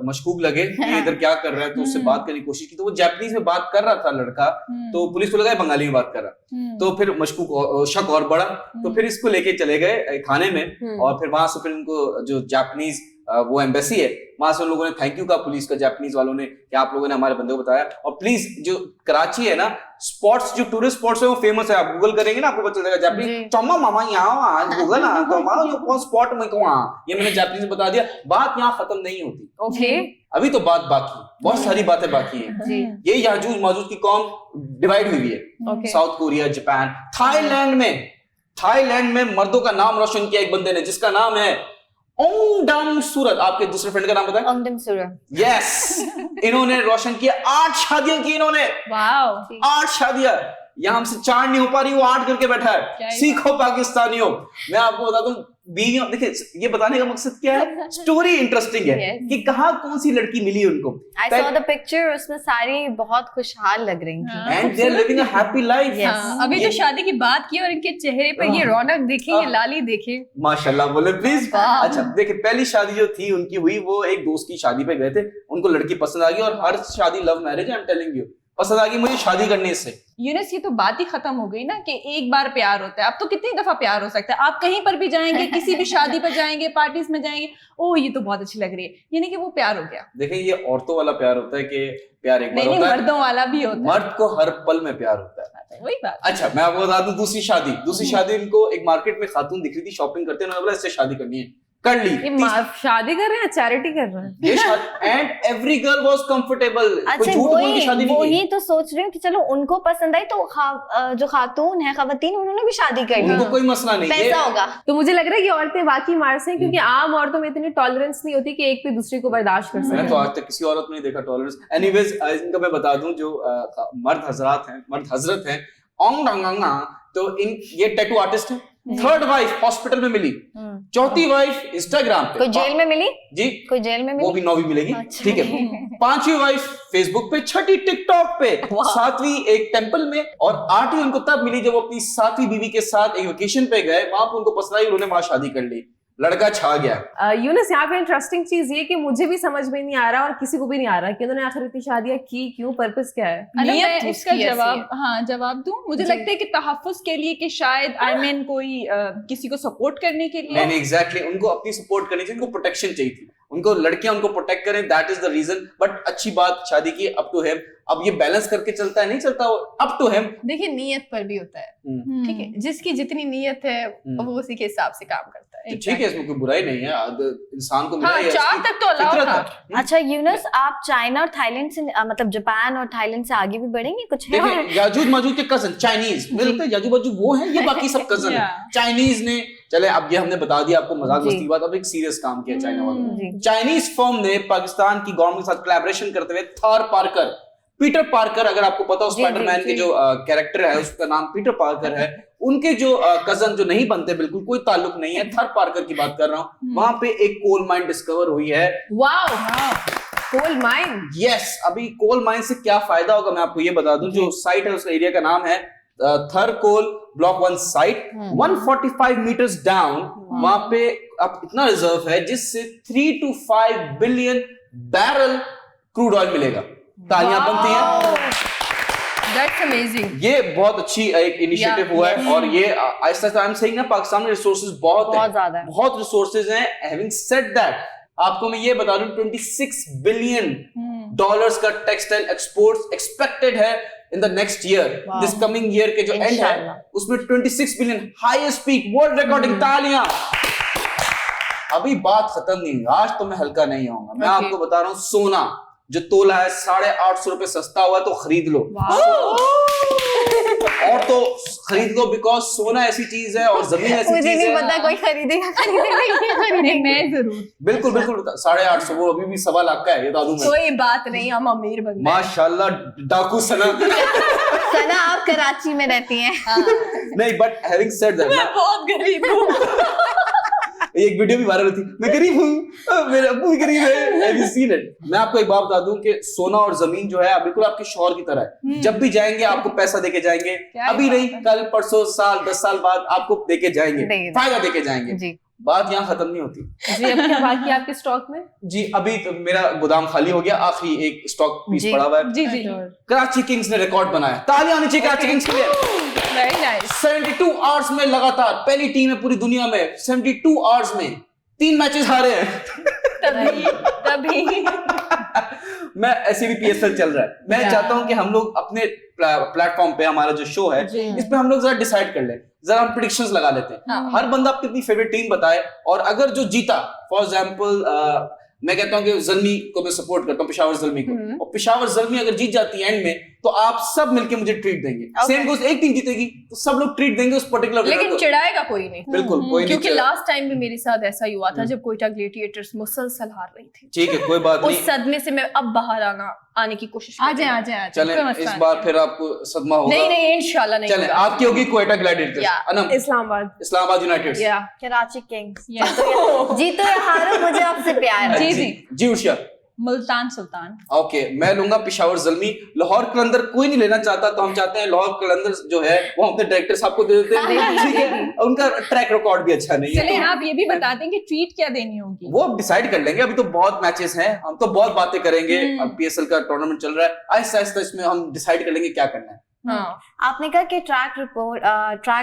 मशकूक लगे कि इधर क्या कर रहा है, तो उससे बात करने की कोशिश की। तो वो जापानीज में बात कर रहा था लड़का, तो पुलिस को लगा बंगाली में बात कर रहा। तो फिर मशकूक शक और बढ़ा, तो फिर इसको लेके चले गए थाने में। और फिर वहां से फिर उनको जो जापानीज वो एम्बेसी है, वहां से उन लोगों ने थैंक यू कहा पुलिस का, जापानीज वालों ने, कि आप लोगों ने हमारे बंदे को बताया। और प्लीज जो कराची है ना, स्पॉट्स जो टूरिस्ट स्पॉट्स है वो फेमस है। आप गूगल करेंगे ना, आपको पता चलेगा। जापानीज चम्मा मामा यहाँ गूगल ना तो मामा ये कौन स्पॉट में कौन, ये मैंने जापानीज में बता दिया। बात यहाँ खत्म नहीं होती। ओके, अभी तो बात बाकी, बहुत सारी बातें बाकी हैं। ये याजूज माजूज की कौम डिवाइड हुई है। साउथ कोरिया, जापान, थाईलैंड में मर्दों का नाम रोशन किया एक बंदे ने, जिसका नाम है ओंगडम सूरत। आपके दूसरे फ्रेंड का नाम बताएं। ओंगडम सूरत। यस, इन्होंने रोशन किया 8 शादियां की इन्होंने। वाओ, 8 शादियां। यहाँ हमसे 4 नहीं हो पा रही, वो 8 करके बैठा है। सीखो पाकिस्तानियों। मैं आपको बता दूं, बीवियों, देखिए ये बताने का मकसद क्या है, स्टोरी इंटरेस्टिंग है कि कहाँ कौन सी लड़की मिली उनको। I saw the picture, उसमें सारी बहुत खुशहाल लग रही थी। And they are living a happy life. अभी जो शादी की बात की और इनके चेहरे पर ये रौनक देखें, ये लाली देखें, माशाल्लाह बोले प्लीज। अच्छा देखिए, पहली शादी जो थी उनकी हुई, वो एक दोस्त की शादी पे गए थे, उनको लड़की पसंद आ गई। और हर शादी लव मैरिज है, आई एम टेलिंग यू। पसंद आ गई, मुझे शादी करनी है इससे। यूनिस, ये तो बात ही खत्म हो गई ना कि एक बार प्यार होता है। अब तो कितनी दफा प्यार हो सकता है, आप कहीं पर भी जाएंगे, किसी भी शादी पर जाएंगे, पार्टीज में जाएंगे, ओह ये तो बहुत अच्छी लग रही है, यानी कि वो प्यार हो गया। देखिए ये औरतों वाला प्यार होता है कि प्यार एक बार नहीं, होता है, मर्दों वाला भी होता मर्द को हर पल में प्यार होता है। है, वही बात। अच्छा मैं आपको बता दूं, दूसरी शादी इनको एक मार्केट में खातून दिख रही थी शॉपिंग करते, उन्होंने बोला इससे शादी करनी है, कर ली। शादी कर रहे हैं, चैरिटी कर रहे हैं। ये शादी, and every girl was comfortable. कोई अच्छा झूठ बोल के शादी नहीं वही की। तो सोच रही हूँ कि चलो उनको पसंद आई तो जो खातून है, खवातीन, उन्होंने भी शादी कर ली, उनको कोई मसला नहीं, पैसा होगा। तो मुझे लग रहा है कि औरतें वाकई मार्स हैं, क्योंकि आम औरतों में इतनी टॉलरेंस नहीं होती कि एक पे दूसरी को बर्दाश्त कर मैंने सके। तो आज तक किसी औरत में नहीं देखा टॉलरेंस। एनीवेज इनका मैं बता दूं, जो मर्द हजरत हैं ओंग डंगा, तो इन ये टैटू आर्टिस्ट हैं। थर्ड वाइफ हॉस्पिटल में मिली, चौथी वाइफ इंस्टाग्राम पे, कोई जेल में मिली? जी कोई जेल में वो मिली? भी 9वीं मिलेगी, अच्छा। ठीक है। 5वीं वाइफ फेसबुक पे, 6ठी टिकटॉक पे, 7वीं एक टेंपल में, और 8वीं उनको तब मिली जब वो अपनी 7वीं बीवी के साथ एक वेकेशन पे गए, वहां पर उनको पसंद आई, उन्होंने वहां शादी कर ली, लड़का छा गया। यूनिस, यहाँ पे इंटरेस्टिंग चीज ये कि मुझे भी समझ में नहीं आ रहा और किसी को भी नहीं आ रहा कि उन्होंने आखिर इतनी शादियां की क्यों, पर्पस क्या है। मैं तो इसका उसकी ऐसी जवाब है। जवाब दूं। मुझे जी। लगता है कि तहफ्फुज के लिए, कि शायद कोई किसी को सपोर्ट करने के लिए। नहीं एग्जैक्टली, उनको अपनी सपोर्ट करनी चाहिए, उनको प्रोटेक्शन चाहिए थी, उनको लड़कियां उनको प्रोटेक्ट करें, that is the reason. But अच्छी बात, शादी की, अप टू हिम। अब ये बैलेंस करके चलता है नहीं चलता, अप टू हिम। देखिए नीयत पर भी होता है, ठीक है, जिसकी जितनी नीयत है वो उसी के हिसाब से काम करता है। ठीक है, इसमें कोई बुराई नहीं है, इंसान को मिला हाँ, है, चार इसकी तक तो अलाउ फितरत था। है। अच्छा यूनुस, आप चाइना और थाईलैंड से मतलब जापान और थाईलैंड से आगे भी बढ़ेंगे, कुछ है? देखिए याजूज माजूज के कजन चाइनीज, मुझे लगता है याजूज माजूज वो हैं, ये बाकी सब कजन है। Yeah. चाइनीज ने, चले अब ये हमने बता दिया आपको मजाक जी। मस्ती बात, अब एक सीरियस काम किया चाइना वालों ने। जी। चाइनीज फर्म ने पाकिस्तान की गवर्नमेंट के साथ कोलैबोरेशन करते हुए थॉर पार्कर, पीटर पार्कर, अगर आपको पता हो जी, स्पाइडरमैन जी, के जी। जो कैरेक्टर है उसका नाम पीटर पार्कर है, उनके जो कजन जो नहीं बनते, बिल्कुल कोई ताल्लुक नहीं है, थॉर पार्कर की बात कर रहा हूँ। वहां पे एक कोल माइन डिस्कवर हुई है। Wow, coal mine. यस, अभी कोल माइन से क्या फायदा होगा मैं आपको ये बता दूं। जो साइट है उसका एरिया का नाम है Thar coal block 1 site, 145 metres down. वहां पे अब इतना रिजर्व है जिससे 3 to 5 billion barrel crude oil मिलेगा। तालियां बनती हैं, That's amazing. ये बहुत अच्छी एक इनिशिएटिव हुआ है। और ये आहिस्ता आई एम सेइंग ना, पाकिस्तान में रिसोर्सेज बहुत ज्यादा है, बहुत रिसोर्सेज हैं। हैविंग सेड दैट, आपको मैं ये बता दूं, 26 बिलियन डॉलर्स का टेक्सटाइल एक्सपोर्ट्स एक्सपेक्टेड है in the next year, this coming year के जो एंड है इंशाल्लाह। उसमें 26 billion, highest peak, world recording. तालियां। अभी बात खत्म नहीं हुई, आज तो मैं हल्का नहीं आऊंगा। मैं Okay. आपको बता रहा हूं, सोना जो तोला है 850 रुपए सस्ता हुआ तो खरीद लो, और तो खरीद लो, बिकॉज सोना ऐसी चीज है और जमीन ऐसी मुझे चीज नहीं है। पता कोई खरीदेगा मैं जरूर। बिल्कुल बिल्कुल, 850, वो अभी भी 1.25 लाख का है, ये बता दूं मैं। कोई बात नहीं, हम अमीर बन गए। माशाल्लाह, डाकू सना। सना, आप कराची में रहती हैं। नहीं, बट हैविंग सेड दैट, मैं बहुत गरीब हूँ। एक वीडियो भी वायरल होती, मैं गरीब हूँ, मेरा अब्बू भी गरीब है। Have you seen it? मैं आपको एक बात बता दूं कि सोना और जमीन जो है बिल्कुल आपके शौहर की तरह है। जब भी जाएंगे आपको पैसा देके जाएंगे, अभी नहीं, कल परसों, साल 10 साल बाद आपको देके जाएंगे, फायदा देके जाएंगे। जी। बात यहाँ खत्म नहीं होती जी। अब क्या बाकी है आपके स्टॉक में? जी। अभी तो मेरा गोदाम खाली हो गया, आखिरी एक स्टॉक पीस जी। पड़ा हुआ है। जी जी, कराची किंग्स ने रिकॉर्ड बनाया, तालियां आनी चाहिए कराची किंग्स के लिए। Very nice. 72 आवर्स में लगातार पहली टीम है पूरी दुनिया में, 72 आवर्स में 3 मैचेस हारे हैं। तभी मैं ऐसे भी पीएसएल चल रहा है, मैं चाहता हूं कि हम लोग अपने प्लेटफॉर्म पे, हमारा जो शो है इस पे हम लोग जरा डिसाइड कर लें, जरा हम प्रेडिक्शंस लगा लेते हैं। हर बंदा अपनी अपनी फेवरेट टीम बताए, और अगर जो जीता, फॉर एग्जांपल मैं कहता हूं कि जल्मी को मैं सपोर्ट करता हूं, पेशावर जल्मी को, और पेशावर जल्मी अगर जीत जाती है एंड में, तो आप सब मिलके मुझे ट्रीट देंगे। सेम गोस, एक टीम जीतेगी तो सब लोग ट्रीट देंगे उस पर्टिकुलर, लेकिन चिढ़ाएगा कोई नहीं। बिल्कुल कोई नहीं, क्योंकि लास्ट टाइम भी मेरे साथ ऐसा ही हुआ था जब कोयटा ग्लेडिएटर्स मुसलसल हार रही थी। ठीक है, कोई बात नहीं। उस सदमे से मैं अब बाहर आने की कोशिश आ जाए। चलें, इस बार फिर आपको सदमा होगा। नहीं इंशाल्लाह नहीं चलें, होगा। आपकी होगी कोयटा ग्लैडिएटर्स, या, अनम इस्लामाबाद यूनाइटेड। कराची किंग्स। जीतो या हारो, मुझे आपसे प्यार है। जी जी जी उषा, मुल्तान सुल्तान। ओके, मैं लूंगा पेशावर ज़ल्मी। लाहौर कलंदर कोई नहीं लेना चाहता, तो हम चाहते हैं लाहौर कलंदर जो है वो अपने डायरेक्टर साहब को दे देते हैं, ठीक है? उनका ट्रैक रिकॉर्ड भी अच्छा नहीं है, चलिए तो आप ये भी बता दें कि ट्रीट क्या देनी होगी। वो डिसाइड कर लेंगे। अभी तो बहुत मैचेस हैं, हम तो बहुत बातें करेंगे। अब PSL का टूर्नामेंट चल रहा है, आहिस्ता आहिस्ता इसमें हम डिसाइड कर लेंगे क्या करना है। हाँ, आपने कहा कि ट्रैक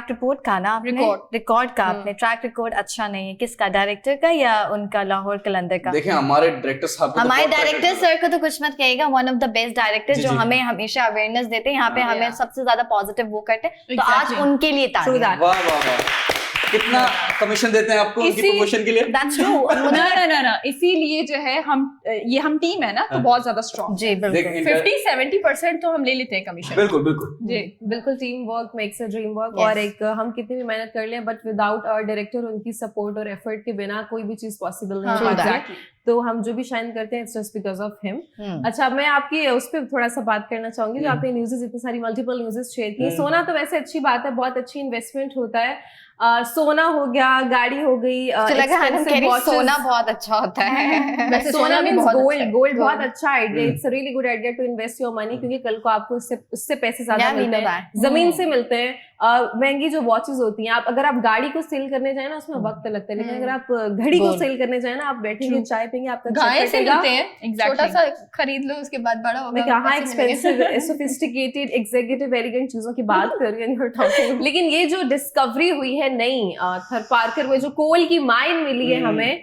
रिपोर्ट का ना, रिकॉर्ड का आपने ट्रैक रिकॉर्ड अच्छा नहीं है, किसका, डायरेक्टर का या उनका लाहौर कलंदर का? देखें हमारे डायरेक्टर साहब को तो हमारे बहुत डायरेक्टर track सर को तो कुछ मत कहिएगा, one of the best director ji, जो जी। हमें हमेशा अवेयरनेस देते हैं यहाँ पे, हमें सबसे ज्यादा पॉजिटिव वो करते हैं, तो आज Exactly. उनके लिए True तालियां। that. वाह वाह वाह, कितना कमिशन देते हैं आपको उनकी इसी- प्रमोशन के लिए? That's true. ना इसीलिए जो है हम टीम है ना, तो बहुत ज्यादा स्ट्रॉन्ग। जी देख, बिल्कुल। इंटर- 50-70% तो हम ले लेते हैं कमीशन। बिल्कुल बिल्कुल जी बिल्कुल, team work makes a dream work. Yes. और एक हम कितनी भी मेहनत कर लें, बट विदाउट अ डायरेक्टर, उनकी सपोर्ट और एफर्ट के बिना कोई भी चीज पॉसिबल नहीं हाँ, होती है। exactly. तो हम जो भी शाइन करते हैं, it's just because of him. Hmm. अच्छा, मैं आपकी उस पर थोड़ा सा बात करना चाहूंगी, जो आपने न्यूज़ेस इतनी सारी मल्टीपल न्यूज़ेस शेयर की। सोना तो वैसे अच्छी बात है, बहुत अच्छी इन्वेस्टमेंट होता है। सोना हो गया, गाड़ी हो गई, तो लगा expensive कह रही watches। सोना बहुत अच्छा होता है। वैसे सोना भी मींस बहुत गोल्ड। अच्छा है। गोल्ड बहुत Gold. अच्छा idea, it's a really good idea to invest your money, क्योंकि कल को आपको उससे पैसे ज्यादा Yeah, we मिलते know हैं, that. जमीन से मिलते हैं। महंगी जो वॉचेस होती हैं, अगर आप गाड़ी को सेल करने जाए ना, उसमें वक्त लगता है, लेकिन अगर आप घड़ी को Gold. सेल करने जाए ना, आप बैठेंगे, चाय पियेंगे, आपका गाय check से कटेगा। मिलते हैं, Exactly. छोटा सा खरीद लो, उसके बाद बड़ा होगा। मैं कहा पैसे मिलेंगे। एक्सपेंसिव, सोफिस्टिकेटेड, एग्जीक्यूटिव, एलिगेंट चीजों की बात कर रही हूँ। लेकिन ये जो डिस्कवरी हुई है नई थर पार्कर में, जो कोल की माइन मिली है हमें,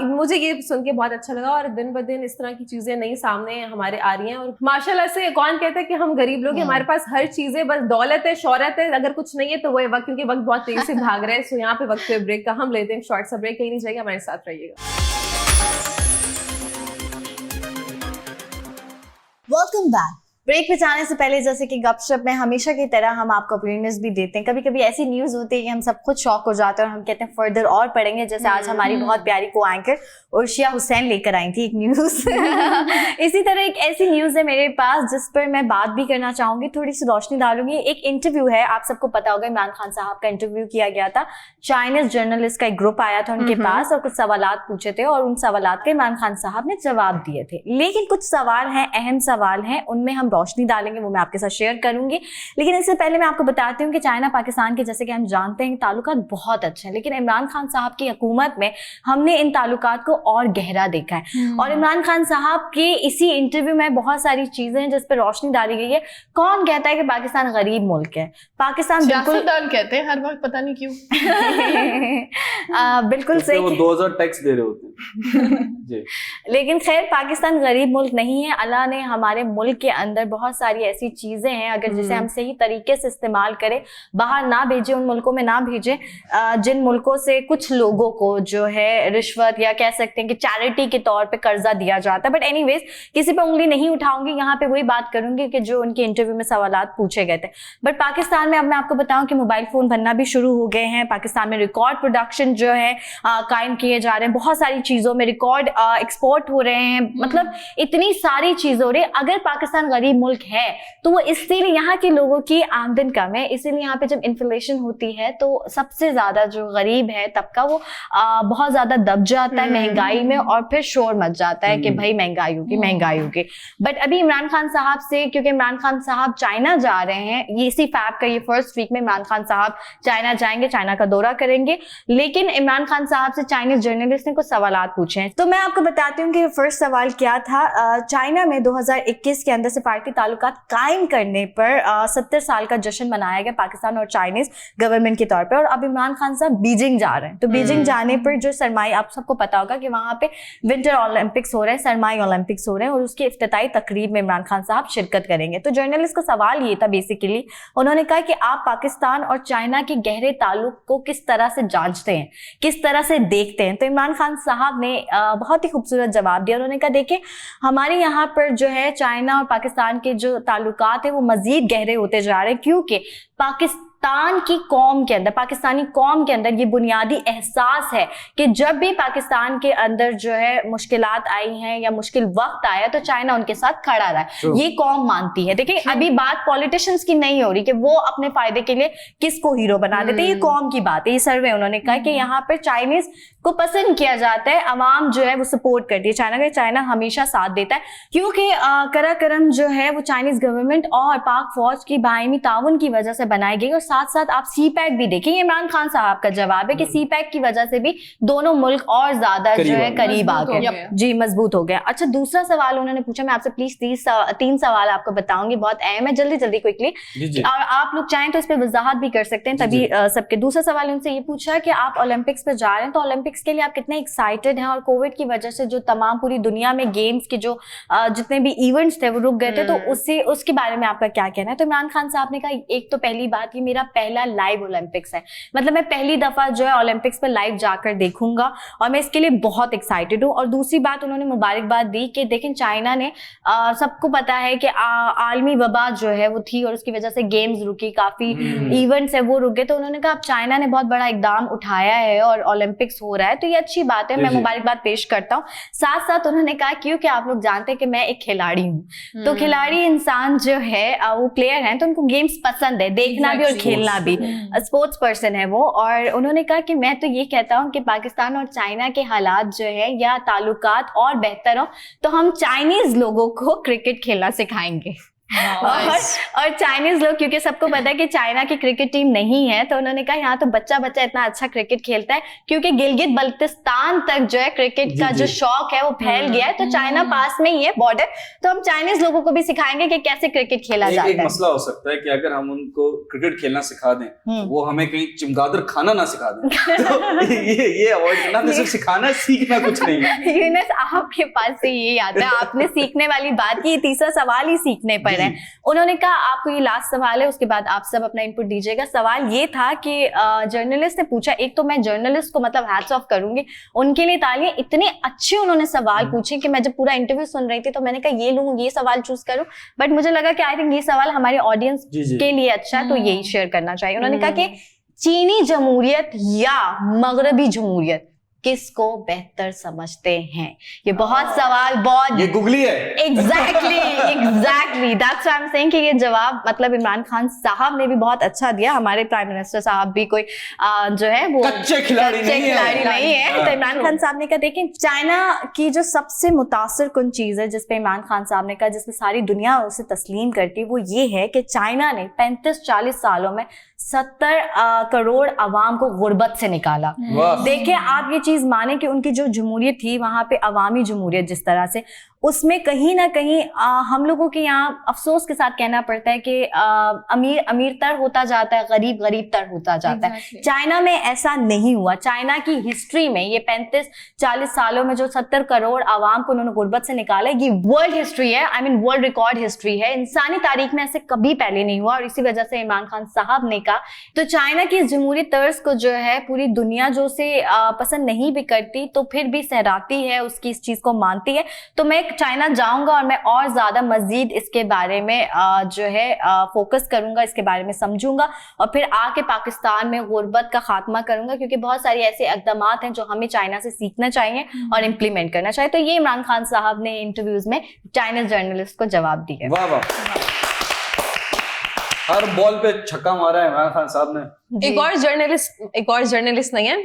मुझे ये सुन के बहुत अच्छा लगा। और दिन ब दिन इस तरह की चीजें नई सामने हमारे आ रही हैं, और माशाल्लाह से कौन कहता है कि हम गरीब लोग हैं, हमारे पास हर चीज है, बस दौलत है, शौहरत है, अगर कुछ नहीं है तो वो है वक्त, क्योंकि वक्त बहुत तेजी से भाग रहा है। सो यहाँ पे वक्त पे ब्रेक का हम लेते हैं शॉर्ट सा ब्रेक, कहीं नहीं जाएगा, हमारे साथ रहिएगा। Welcome back. ब्रेक पे जाने से पहले, जैसे कि गपशप में हमेशा की तरह हम आपको अवेयरनेस भी देते हैं। कभी कभी ऐसी न्यूज होती है कि हम सब खुद शॉक हो जाते हैं और हम कहते हैं फर्दर और पढ़ेंगे। जैसे आज हमारी बहुत प्यारी को एंकर उर्शिया हुसैन लेकर आई थी एक न्यूज। इसी तरह एक ऐसी न्यूज है मेरे पास जिस पर मैं बात भी करना चाहूंगी, थोड़ी सी रोशनी डालूंगी। एक इंटरव्यू है, आप सबको पता होगा, इमरान खान साहब का इंटरव्यू किया गया था। चाइनीज जर्नलिस्ट का एक ग्रुप आया था उनके पास और कुछ सवालात पूछे थे, और उन सवालात के इमरान खान साहब ने जवाब दिए थे। लेकिन कुछ सवाल हैं, अहम सवाल हैं, उनमें हम रोशनी डालेंगे, वो मैं आपके साथ शेयर करूंगी। लेकिन इससे पहले मैं आपको बताती हूँ कि चाइना पाकिस्तान के, जैसे कि हम जानते हैं, ताल्लुकात बहुत अच्छे हैं, लेकिन इमरान खान साहब की हुकूमत में हमने इन ताल्लुकात को और गहरा देखा है। और इमरान खान साहब के इसी इंटरव्यू में बहुत सारी चीजें हैं जिस पर रोशनी डाली गई है। कौन कहता है कि पाकिस्तान गरीब मुल्क है? पाकिस्तान बिल्कुल सियासतदान कहते हैं हर वक्त, पता नहीं क्यों। बिल्कुल इसलिए वो सही। 2000 टैक्स दे रहे होते हैं जी। लेकिन खैर, पाकिस्तान गरीब मुल्क नहीं है। अल्लाह ने हमारे मुल्क के अंदर बहुत सारी ऐसी चीजें हैं, अगर जिसे हम सही तरीके से इस्तेमाल करें, बाहर ना भेजें, उन मुल्कों में ना भेजें जिन मुल्कों से कुछ लोगों को जो है रिश्वत या कह सकते हैं कि चैरिटी के तौर पे कर्जा दिया जाता है। बट एनीवेज, किसी पे उंगली नहीं उठाऊंगी, यहाँ पे वही बात करूंगी कि जो उनके इंटरव्यू में सवालात पूछे गए थे। बट पाकिस्तान में अब मैं आपको बताऊं कि मोबाइल फोन बनना भी शुरू हो गए हैं। पाकिस्तान में रिकॉर्ड प्रोडक्शन जो है कायम किए जा रहे हैं, बहुत सारी चीजों में रिकॉर्ड एक्सपोर्ट हो रहे हैं, मतलब इतनी सारी चीजें हो रही है। अगर पाकिस्तान गरीब मुल्क है तो वो इसीलिए यहाँ के लोगों की आमदन कम है, इसीलिए यहाँ पे जब इन्फ्लेशन होती है तो सबसे ज्यादा जो गरीब है तबका वो बहुत ज्यादा दब जाता है महंगाई में, और फिर शोर मच जाता है कि भाई महंगाई होगी, महंगाई होगी। बट अभी इमरान खान साहब से, क्योंकि इमरान खान साहब चाइना जा रहे हैं, ये इसी फैब का ये फर्स्ट वीक में इमरान खान साहब चाइना जाएंगे, चाइना का दौरा करेंगे। लेकिन इमरान खान साहब से चाइनीज जर्नलिस्ट ने कुछ सवालात पूछे हैं, तो मैं आपको बताती हूँ कि फर्स्ट सवाल क्या था। चाइना में 2021 के अंदर सिफारती ताल्लुकात कायम करने पर 70 साल का जश्न मनाया गया पाकिस्तान और चाइनीज गवर्नमेंट के तौर पे, और अब इमरान खान साहब बीजिंग जा रहे हैं। तो बीजिंग जाने पर जो सरमाई, आप सबको पता होगा कि वहां पे विंटर ओलंपिक्स हो रहे हैं, सरमाई ओलंपिक्स हो रहे हैं, और उसकी इफ्तिताई तकरीब में इमरान खान साहब शिरकत करेंगे। तो जर्नलिस्ट का सवाल ये था बेसिकली, उन्होंने कहा कि आप पाकिस्तान और चाइना के गहरे ताल्लुक को किस तरह से जांचते हैं, किस तरह से देखते हैं? तो इमरान खान साहब ने बहुत ही खूबसूरत जवाब दिया। उन्होंने कहा, देखिए हमारे यहाँ पर जो है चाइना और पाकिस्तान के जो ताल्लुकात है वो मजीद गहरे होते जा रहे हैं, क्योंकि पाकिस्तान की कौम के अंदर, पाकिस्तानी कौम के अंदर ये बुनियादी एहसास है कि जब भी पाकिस्तान के अंदर जो है मुश्किलात आई हैं या मुश्किल वक्त आया तो चाइना उनके साथ खड़ा रहा है, ये कौम मानती है। देखिए अभी बात पॉलिटिशियंस की नहीं हो रही कि वो अपने फायदे के लिए किसको हीरो बना देते, ये कौम की बात है। ये सर्वे उन्होंने कहा कि यहाँ पर चाइनीज को पसंद किया जाता है, अवाम जो है वो सपोर्ट करती है चाइना का, चाइना हमेशा साथ देता है क्योंकि कराकरम जो है वो चाइनीज गवर्नमेंट और पाक फौज की बाहिमी ताउन की वजह से बनाई गई। और साथ साथ आप सी पैक भी देखें, इमरान खान साहब का जवाब है कि सी पैक की वजह से भी दोनों मुल्क और ज्यादा जो है करीब आ गए, जी मजबूत हो गया। अच्छा, दूसरा सवाल उन्होंने पूछा, मैं आपसे प्लीज 3 सवाल आपको बताऊंगी, बहुत अहम है, जल्दी जल्दी क्विकली, और आप लोग चाहें तो इस पर वजाहत भी कर सकते हैं तभी सबके। दूसरा सवाल उनसे ये पूछा कि आप ओलंपिक्स पे जा रहे हैं तो ओलंपिक्स के लिए आप कितने एक्साइटेड हैं, और कोविड की वजह से जो तमाम पूरी दुनिया में गेम्स के जो जितने भी इवेंट्स थे वो रुक गए थे, तो उसके बारे में आपका क्या कहना है? तो इमरान खान साहब ने कहा, एक तो पहली बात, ये मेरा पहला लाइव ओलंपिक्स है, मतलब मैं पहली दफा जो है ओलंपिक्स पर लाइव जाकर देखूंगा और मैं इसके लिए बहुत एक्साइटेड हूँ। और दूसरी बात उन्होंने मुबारकबाद दी कि देखें चाइना ने सबको पता है कि आलमी वबा जो है वो थी और उसकी वजह से गेम्स रुकी, काफी इवेंट्स है वो रुक गए, तो उन्होंने कहा अब चाइना ने बहुत बड़ा इकदाम उठाया है और ओलंपिक्स हो रहा है, तो ये अच्छी बात है, मैं मुबारकबाद पेश करता हूँ। साथ साथ उन्होंने कहा क्योंकि आप लोग जानते हैं कि मैं एक खिलाड़ी हूँ, तो खिलाड़ी इंसान जो है वो प्लेयर हैं तो उनको गेम्स पसंद है, देखना भी और खेलना भी, स्पोर्ट्स पर्सन है वो। और उन्होंने कहा कि मैं तो ये कहता हूँ कि पाकिस्तान और चाइना के हालात जो है या ताल्लुकात और बेहतर हो तो हम चाइनीज लोगों को क्रिकेट खेलना सिखाएंगे। और चाइनीज लोग, क्योंकि सबको पता है कि चाइना की क्रिकेट टीम नहीं है, तो उन्होंने कहा यहाँ तो बच्चा इतना अच्छा क्रिकेट खेलता है क्योंकि गिलगित बल्तिस्तान तक जो है क्रिकेट का जो शौक है वो फैल गया है, तो चाइना पास में ही है बॉर्डर, तो हम चाइनीज लोगों को भी सिखाएंगे कि कैसे क्रिकेट खेला जाता है। एक मसला हो सकता है कि अगर हम उनको क्रिकेट खेलना सिखा दें वो हमें कहीं चमगादड़ खाना ना सिखा दें, तो ये अवॉइड करना, तो सिर्फ सिखाना सीखना कुछ नहीं है। यूनुस, आपके पास से ये आता है, आपने सीखने वाली बात की, तीसरा सवाल ही सीखने पर है। उन्होंने कहा आपको ये लास्ट सवाल है, उसके बाद आप सब अपना इनपुट दीजिएगा। सवाल ये था कि जर्नलिस्ट ने पूछा, एक तो मैं जर्नलिस्ट को मतलब हैट्स ऑफ करूंगी, उनके लिए तालियां, इतने अच्छे उन्होंने सवाल पूछे कि मैं जब पूरा इंटरव्यू सुन रही थी तो मैंने कहा ये लूं, ये सवाल चूज करूं, बट मुझे लगा कि आई थिंक ये सवाल हमारे ऑडियंस के लिए अच्छा है तो यही शेयर करना चाहिए। उन्होंने कहा कि चीनी जमहूरियत या मगरबी जमहूरियत किसको बेहतर समझते हैं? ये बहुत सवाल, बहुत ये गुगली है। Exactly that's why I am saying कि ये जवाब मतलब इमरान खान साहब ने भी बहुत अच्छा दिया, हमारे प्राइम मिनिस्टर साहब भी कोई जो है वो कच्चे खिलाड़ी नहीं है। तो इमरान खान साहब ने कहा देखें चाइना की जो सबसे मुतासिर कुन चीज है जिसपे इमरान खान साहब ने कहा जिसमें सारी दुनिया उसे तस्लीम करती है, वो ये है कि चाइना ने 35-40 सालों में 70 करोड़ अवाम को गुर्बत से निकाला। देखिए आप ये चीज माने कि उनकी जो जमहूरियत थी वहां पे अवामी जमहूरियत जिस तरह से, उसमें कहीं ना कहीं हम लोगों के यहाँ अफसोस के साथ कहना पड़ता है कि अमीर अमीर तर होता जाता है, गरीब गरीब तर होता जाता है। चाइना में ऐसा नहीं हुआ। चाइना की हिस्ट्री में ये 35-40 सालों में जो 70 करोड़ आवाम को उन्होंने गुर्बत से निकाला, ये वर्ल्ड हिस्ट्री है, I mean world record history है, इंसानी तारीख में ऐसे कभी पहले नहीं हुआ। और इसी वजह से इमरान खान साहब ने कहा, तो चाइना की इस जमहूरी तर्ज को जो है पूरी दुनिया जो से पसंद नहीं भी करती तो फिर भी सहराती है, उसकी इस चीज को मानती है। तो मैं चाइना जाऊंगा और मैं और ज्यादा मजीद इसके बारे में जो है फोकस करूंगा, इसके बारे में समझूंगा और फिर आके पाकिस्तान में गुर्बत का खात्मा करूंगा, क्योंकि बहुत सारे ऐसे इक़दाम हैं जो हमें चाइना से सीखना चाहिए और इम्प्लीमेंट करना चाहिए। तो ये इमरान खान साहब ने इंटरव्यूज में चाइनीज जर्नलिस्ट को जवाब दिया। वाह वाह, हर बॉल पे छक्का मारा है इमरान खान साहब ने। एक और जर्नलिस्ट नहीं है,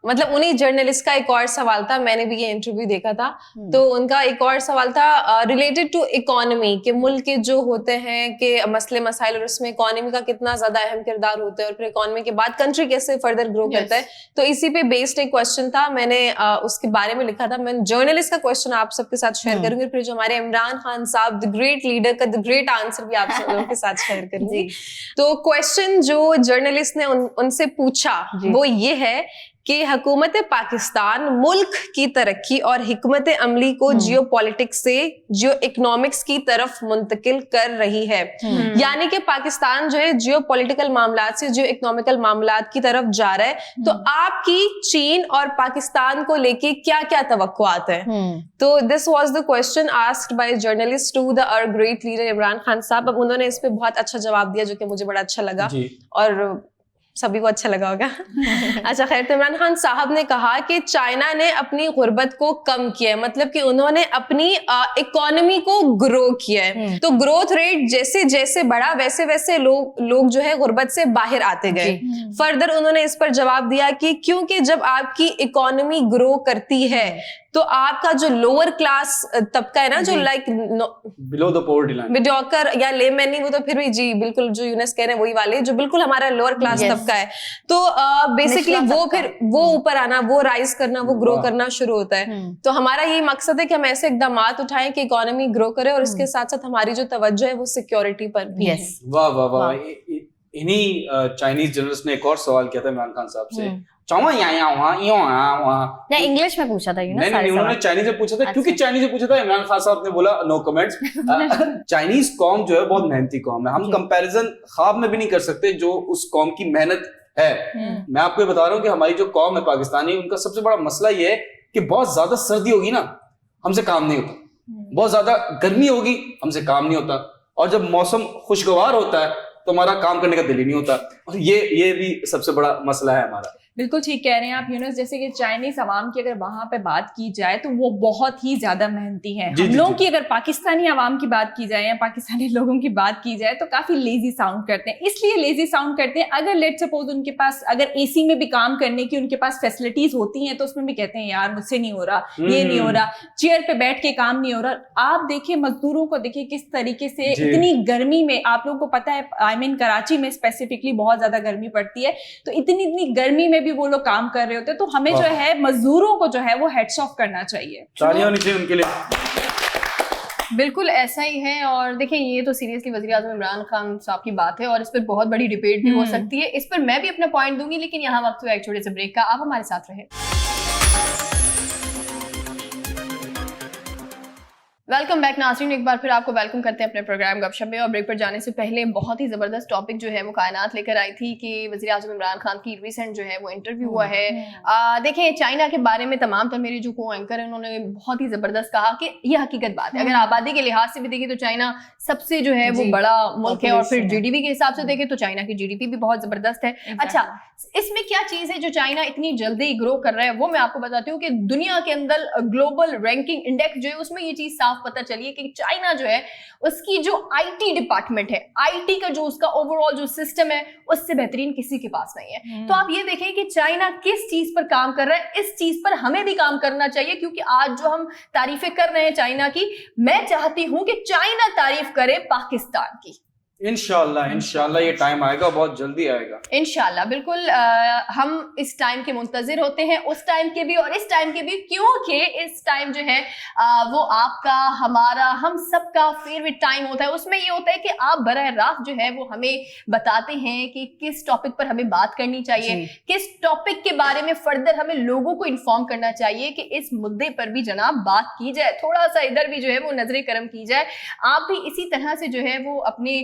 मतलब उन्हीं जर्नलिस्ट का एक और सवाल था, मैंने भी ये इंटरव्यू देखा था, तो उनका एक और सवाल था रिलेटेड टू इकोनॉमी, के मुल्क के जो होते हैं कि मसले मसाइल और उसमें इकोनॉमी का कितना ज्यादा अहम किरदार होता है और फिर इकोनॉमी के बाद कंट्री कैसे फर्दर ग्रो करता है। तो इसी पे बेस्ड एक क्वेश्चन था, मैंने उसके बारे में लिखा था। मैं जर्नलिस्ट का क्वेश्चन आप सबके साथ शेयर करूंगी, फिर जो हमारे इमरान खान साहब द ग्रेट लीडर का द ग्रेट आंसर भी आप सब लोगों के साथ शेयर करूंगी। तो क्वेश्चन जो जर्नलिस्ट ने उनसे पूछा वो ये है कि हुकूमत पाकिस्तान मुल्क की तरक्की और हिकमत अमली को जियो पॉलिटिक्स से जियो इकोनॉमिक्स की तरफ मुंतकिल कर रही है। यानी कि पाकिस्तान जो है जियो पॉलिटिकल मामलात से जियो इकोनॉमिकल मामलात की तरफ जा रहा है। तो आपकी चीन और पाकिस्तान को लेके क्या क्या तवक्कुआत है? तो this was the question asked by journalist to the our great leader Imran Khan साहब। अब उन्होंने इस पे बहुत अच्छा जवाब दिया जो कि मुझे बड़ा अच्छा लगा और सभी को अच्छा लगा होगा। अच्छा खैर, तो इमरान खान साहब ने कहा कि चाइना ने अपनी गुर्बत को कम किया है, मतलब कि उन्होंने अपनी इकोनॉमी को ग्रो किया है। तो ग्रोथ रेट जैसे जैसे बढ़ा वैसे वैसे लोग जो है गुर्बत से बाहर आते गए। फर्दर उन्होंने इस पर जवाब दिया कि क्योंकि जब आपकी इकोनॉमी ग्रो करती है तो आपका जो लोअर क्लास तबका है ना, जो like below the poverty line, mediocre या लेमैन नहीं, वो तो फिर भी जी बिल्कुल जो यूनेस कह रहे हैं वही वाले, जो बिल्कुल हमारा लोअर क्लास तबका है। तो बेसिकली वो फिर वो ऊपर आना, वो राइज करना, वो ग्रो करना शुरू होता है। तो हमारा यही मकसद है कि हम ऐसे इकदाम उठाएं कि इकोनॉमी ग्रो करे और इसके साथ साथ हमारी जो तवज्जो है वो सिक्योरिटी पर भी है। वाह वाह वाह। इन्हीं चाइनीज जर्नलिस्ट ने एक और सवाल किया था इमरान खान साहब से, इंग्लिश में पूछा था नहीं, उन्होंने चाइनीज में पूछा था। क्योंकि चाइनीज में पूछा था, इमरान खान साहब ने बोला नो कमेंट्स। चाइनीज कौम जो है बहुत मेहनती कौम है, हम कंपैरिजन ख्वाब में भी नहीं कर सकते जो उस कौम की मेहनत है। मैं आपको ये बता रहा हूँ कि हमारी जो कौम है पाकिस्तानी, उनका सबसे बड़ा मसला ये है कि बहुत ज्यादा सर्दी होगी ना, हमसे काम नहीं होता, बहुत ज्यादा गर्मी होगी, हमसे काम नहीं होता, और जब मौसम खुशगवार होता है तो हमारा काम करने का दिल ही नहीं होता। और ये भी सबसे बड़ा मसला है हमारा। बिल्कुल ठीक कह रहे हैं आप यूनुस। जैसे कि चाइनीज अवाम की अगर वहां पे बात की जाए तो वो बहुत ही ज्यादा मेहनती हैं। हम लोगों की अगर पाकिस्तानी अवाम की बात की जाए या पाकिस्तानी लोगों की बात की जाए तो काफी लेजी साउंड करते हैं। इसलिए लेजी साउंड करते हैं, अगर लेट सपोज उनके पास अगर एसी में भी काम करने की उनके पास फैसिलिटीज होती हैं तो उसमें भी कहते हैं यार मुझसे नहीं हो रहा, ये नहीं हो रहा, चेयर पे बैठ के काम नहीं हो रहा। आप देखिए मजदूरों को, देखिए किस तरीके से इतनी गर्मी में, आप लोगों को पता है आई मीन कराची में स्पेसिफिकली बहुत ज्यादा गर्मी पड़ती है, तो इतनी गर्मी में भी वो लोग काम कर रहे होते हैं। तो हमें जो है मजदूरों को जो है वो हेड्स ऑफ करना चाहिए, तालियां होनी चाहिए उनके लिए। बिल्कुल ऐसा ही है। और देखिए ये तो सीरियसली वज़ीर आज़म इमरान खान साहब की बात है और इस पर बहुत बड़ी डिबेट भी हो सकती है। इस पर मैं भी अपना पॉइंट दूंगी, लेकिन यहाँ वक्त हुआ एक छोटे से ब्रेक का। आप हमारे साथ रहे। वेलकम बैक नाज़रीन, एक बार फिर आपको वेलकम करते हैं अपने प्रोग्राम गपशप में। और ब्रेक पर जाने से पहले बहुत ही ज़बरदस्त टॉपिक जो है वो कायनात लेकर आई थी कि वज़ीर आज़म इमरान खान की रिसेंट जो है वो इंटरव्यू हुआ है। देखें चाइना के बारे में तमाम तर मेरे जो को एंकर हैं उन्होंने बहुत ही ज़बरदस्त कहा कि यह हकीकत बात है। अगर आबादी के लिहाज से भी देखें तो चाइना सबसे जो है वो बड़ा मुल्क है, और फिर जीडीपी के हिसाब से देखें तो चाइना की जीडीपी भी बहुत ज़बरदस्त है। अच्छा, इसमें क्या चीज़ है जो चाइना इतनी जल्दी ग्रो कर रहा है, वो मैं आपको बताती हूँ कि दुनिया के अंदर ग्लोबल रैंकिंग इंडेक्स जो है उसमें ये चीज़ साफ पता चली है कि चाइना जो है उसकी जो आईटी डिपार्टमेंट है, आईटी का जो उसका ओवरऑल जो सिस्टम है उससे बेहतरीन किसी के पास नहीं है। तो आप ये देखें कि चाइना किस चीज पर काम कर रहा है, इस चीज पर हमें भी काम करना चाहिए। क्योंकि आज जो हम तारीफें कर रहे हैं चाइना की, मैं चाहती हूं कि चाइना तारीफ करे पाकिस्तान की। इंशाल्लाह ये टाइम आएगा, बहुत जल्दी आएगा इंशाल्लाह। बिल्कुल हम इस टाइम के मुंतजिर होते हैं, उस टाइम के भी और इस टाइम के भी, क्योंकि इस टाइम जो है वो आपका, हमारा, हम सबका फेवरेट टाइम होता है। उसमें ये होता है कि आप बराह रास्त जो है वो हमें बताते हैं कि किस टॉपिक पर हमें बात करनी चाहिए, किस टॉपिक के बारे में फर्दर हमें लोगों को इन्फॉर्म करना चाहिए कि इस मुद्दे पर भी जनाब बात की जाए, थोड़ा सा इधर भी जो है वो नजरे करम की जाए। आप भी इसी तरह से जो है वो अपने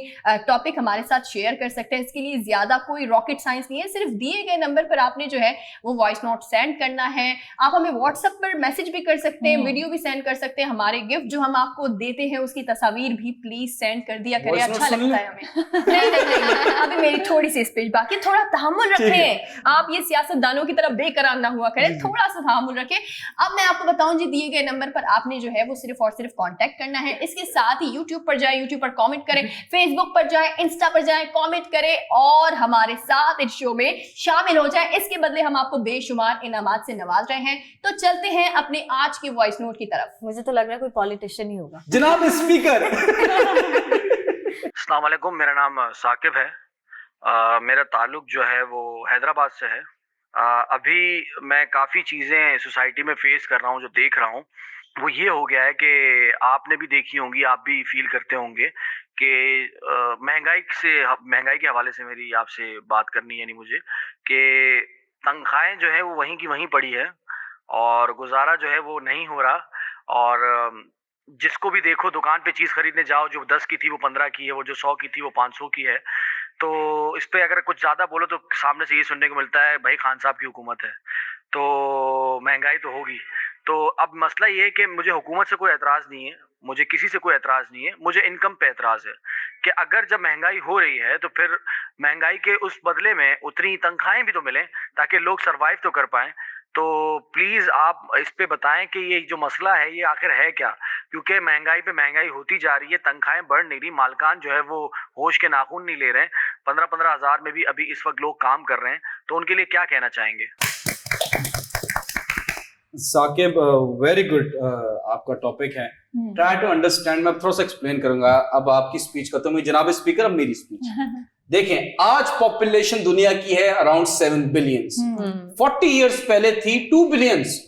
टॉपिक हमारे साथ शेयर कर सकते हैं। इसके लिए ज्यादा कोई रॉकेट साइंस नहीं है, सिर्फ दिए गए नंबर पर आपने जो है वो वॉइस नोट सेंड करना है। आप हमें व्हाट्सएप पर मैसेज भी कर सकते हैं, वीडियो भी सेंड कर सकते हैं। हमारे गिफ्ट जो हम आपको देते हैं उसकी तस्वीर भी प्लीज सेंड कर दिया करें, अच्छा लगता है हमें। नहीं, अभी मेरी थोड़ी सी स्पीच बाकी, थोड़ा तहम्मुल रखें। आप ये सियासतदानों की तरह बेकरार ना हुआ करें, थोड़ा सा तहम्मुल रखें। अब मैं आपको बताऊं जी, दिए गए नंबर पर आपने जो है वो सिर्फ और सिर्फ कांटेक्ट करना है। इसके साथ ही यूट्यूब पर जाए, यूट्यूब पर कमेंट करें, फेसबुक पर जाए, इंस्टा पर जाए, कमेंट करें और हमारे साथ इस शो में शामिल हो जाए। इसके बदले हम आपको बेशुमार इनामात से नवाज रहे हैं। तो चलते हैं अपने आज की वॉइस नोट की तरफ। मुझे तो लग रहा है कोई पॉलिटिशियन ही होगा। जनाब स्पीकर। अस्सलाम वालेकुम, मेरा नाम साकिब है। मेरा ताल्लुक जो है वो हैदराबाद से है। अभी मैं काफ़ी चीज़ें सोसाइटी में फेस कर रहा हूँ, जो देख रहा हूँ वो ये हो गया है कि आपने भी देखी होंगी, आप भी फील करते होंगे कि महंगाई के हवाले से मेरी आपसे बात करनी है, यानी मुझे कि तनख्वाहें जो है वो वहीं की वहीं पड़ी है और गुजारा जो है वो नहीं हो रहा। और जिसको भी देखो दुकान पे चीज़ खरीदने जाओ, जो 10 की थी वो 15 की है, वो जो 100 की थी वो 500 की है। तो इस पे अगर कुछ ज़्यादा बोलो तो सामने से ये सुनने को मिलता है, भाई खान साहब की हुकूमत है, तो महंगाई तो होगी। तो अब मसला ये है कि मुझे हुकूमत से कोई एतराज़ नहीं है, मुझे किसी से कोई एतराज़ नहीं है, मुझे इनकम पे एतराज़ है कि अगर जब महंगाई हो रही है तो फिर महंगाई के उस बदले में उतनी तनख्वाहें भी तो मिलें ताकि लोग सर्वाइव तो कर पाएँ। तो प्लीज़ आप इस पे बताएं कि ये जो मसला है ये आखिर है क्या? क्योंकि महंगाई पे महंगाई होती जा रही है, तनख्वाहें बढ़ नहीं रही, मालकान जो है वो होश के नाखून नहीं ले रहे हैं। 15-15 हज़ार में भी अभी इस वक्त लोग काम कर रहे हैं, तो उनके लिए क्या कहना चाहेंगे? साकिब, वेरी गुड, आपका टॉपिक है। Try to understand. मैं थोड़ा सा एक्सप्लेन करूंगा। अब आपकी स्पीच खत्म हुई जनाब स्पीकर, अब मेरी स्पीच। देखें, आज पॉपुलेशन दुनिया की है अराउंड 7 बिलियंस। 40 इयर्स पहले थी 2 बिलियंस।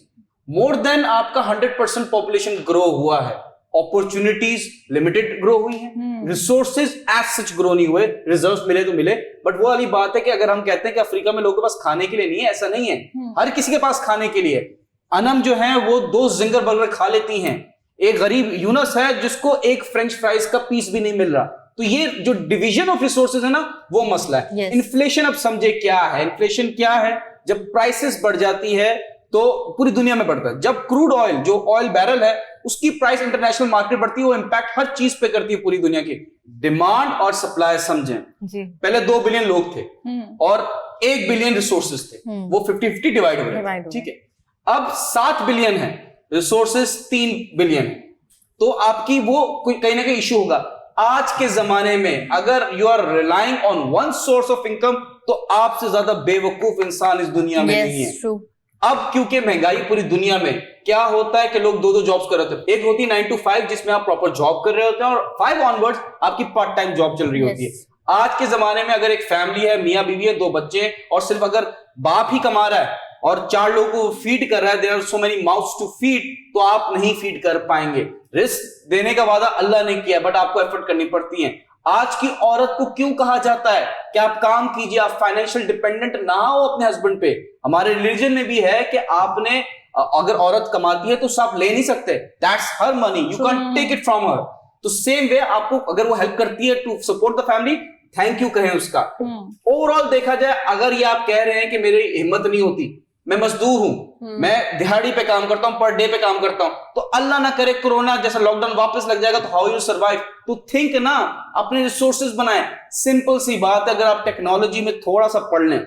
मोर देन आपका 100% पॉपुलेशन ग्रो हुआ है। अपॉर्चुनिटीज लिमिटेड ग्रो हुई है, रिसोर्सेज एज सच ग्रो नहीं हुए। रिजर्व्स मिले तो मिले, बट वो वाली बात है कि अगर हम कहते हैं कि अफ्रीका में लोगों के पास खाने के लिए नहीं है, ऐसा नहीं है। हर किसी के पास खाने के लिए। अनम जो है वो 2 जिंगर बर्गर खा लेती हैं। एक गरीब यूनस है जिसको एक फ्रेंच फ्राइज का पीस भी नहीं मिल रहा। तो ये जो डिवीजन ऑफ रिसोर्सेज है ना, वो मसला है। Yes. इन्फ्लेशन अब समझे क्या है। इन्फ्लेशन क्या है? जब प्राइसेस बढ़ जाती है तो पूरी दुनिया में बढ़ता है। जब क्रूड ऑयल, जो ऑयल बैरल है, उसकी प्राइस इंटरनेशनल मार्केट बढ़ती है, वो इंपैक्ट हर चीज पे करती है पूरी दुनिया की। डिमांड और सप्लाई समझें। जी। पहले 2 बिलियन लोग थे और 1 बिलियन रिसोर्सेज थे, वो 50-50 डिवाइड हो रहे थे, ठीक है। अब 7 बिलियन है, रिसोर्सेज 3 बिलियन है, तो आपकी वो कहीं ना कहीं इश्यू होगा। आज के जमाने में अगर you are relying on one source of income, तो आपसे ज्यादा बेवकूफ इंसान इस दुनिया में नहीं है। true. अब क्योंकि महंगाई पूरी दुनिया में, क्या होता है कि लोग 2-2 जॉब्स कर रहे होते हैं। एक होती है 9 to 5 जिसमें आप प्रॉपर जॉब कर रहे होते हैं, और 5 ऑनवर्ड्स आपकी पार्ट टाइम जॉब चल रही होती है। आज के जमाने में अगर एक फैमिली है, मियां बीवी है, 2 बच्चे हैं, और सिर्फ अगर बाप ही कमा रहा है और 4 लोगों को फीड कर रहा है, there are so many mouths to feed, तो आप नहीं फीड कर पाएंगे। रिस्क देने का वादा अल्लाह ने किया, बट आपको एफर्ट करनी पड़ती है। आज की औरत को क्यों कहा जाता है कि आप काम कीजिए, आप फाइनेंशियल डिपेंडेंट ना हो अपने हस्बैंड पे? हमारे रिलीजन में भी है कि आपने, अगर औरत कमाती है तो आप ले नहीं सकते, that's her money, you can take it from her. तो सेम वे आपको, अगर वो हेल्प करती है to support the family, thank you कहें उसका। ओवरऑल देखा जाए, अगर ये आप कह रहे हैं कि मेरी हिम्मत नहीं होती, मैं मजदूर हूं, मैं दिहाड़ी पे काम करता हूं, पर डे पे काम करता हूं, तो अल्लाह ना करे कोरोना जैसा लॉकडाउन वापस लग जाएगा, तो हाउ यू सर्वाइव? तो थिंक ना, अपने रिसोर्सेज बनाएं। सिंपल सी बात है, अगर आप टेक्नोलॉजी में थोड़ा सा पढ़ लें,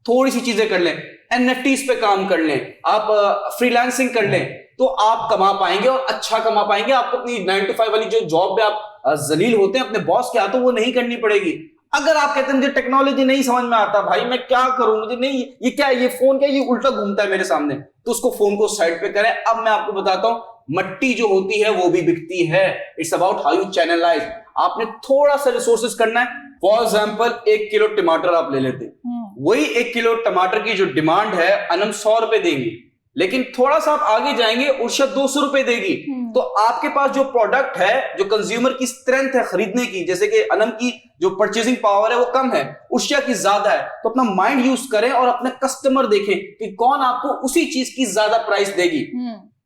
थोड़ी सी चीजें कर लें, एनएफटीज पे काम कर लें, आप फ्रीलांसिंग कर लें, तो आप कमा पाएंगे और अच्छा कमा पाएंगे। आपको अपनी 9 to 5 वाली जो जॉब में आप जलील होते हैं अपने बॉस के हाथों, वो नहीं करनी पड़ेगी। अगर आप कहते हैं मुझे टेक्नोलॉजी नहीं समझ में आता, भाई मैं क्या करूं, मुझे नहीं, ये क्या है, ये फोन क्या है, ये उल्टा घूमता है मेरे सामने, तो उसको फोन को साइड पे करें। अब मैं आपको बताता हूं, मट्टी जो होती है वो भी बिकती है। It's about how you channelise. आपने थोड़ा सा रिसोर्सेज करना है। फॉर एग्जाम्पल, 1 किलो टमाटर आप ले लेते, वही 1 किलो टमाटर की जो डिमांड है, अनम 100 रुपए देंगी, लेकिन थोड़ा सा आप आगे जाएंगे, उर्शद 200 रुपए देगी। तो आपके पास जो प्रोडक्ट है, जो कंज्यूमर की स्ट्रेंथ है खरीदने की, जैसे कि अनम की जो परचेजिंग पावर है वो कम है, उर्शिया की ज्यादा है, तो अपना माइंड यूज करें और अपने कस्टमर देखें कि कौन आपको उसी चीज की ज्यादा प्राइस देगी।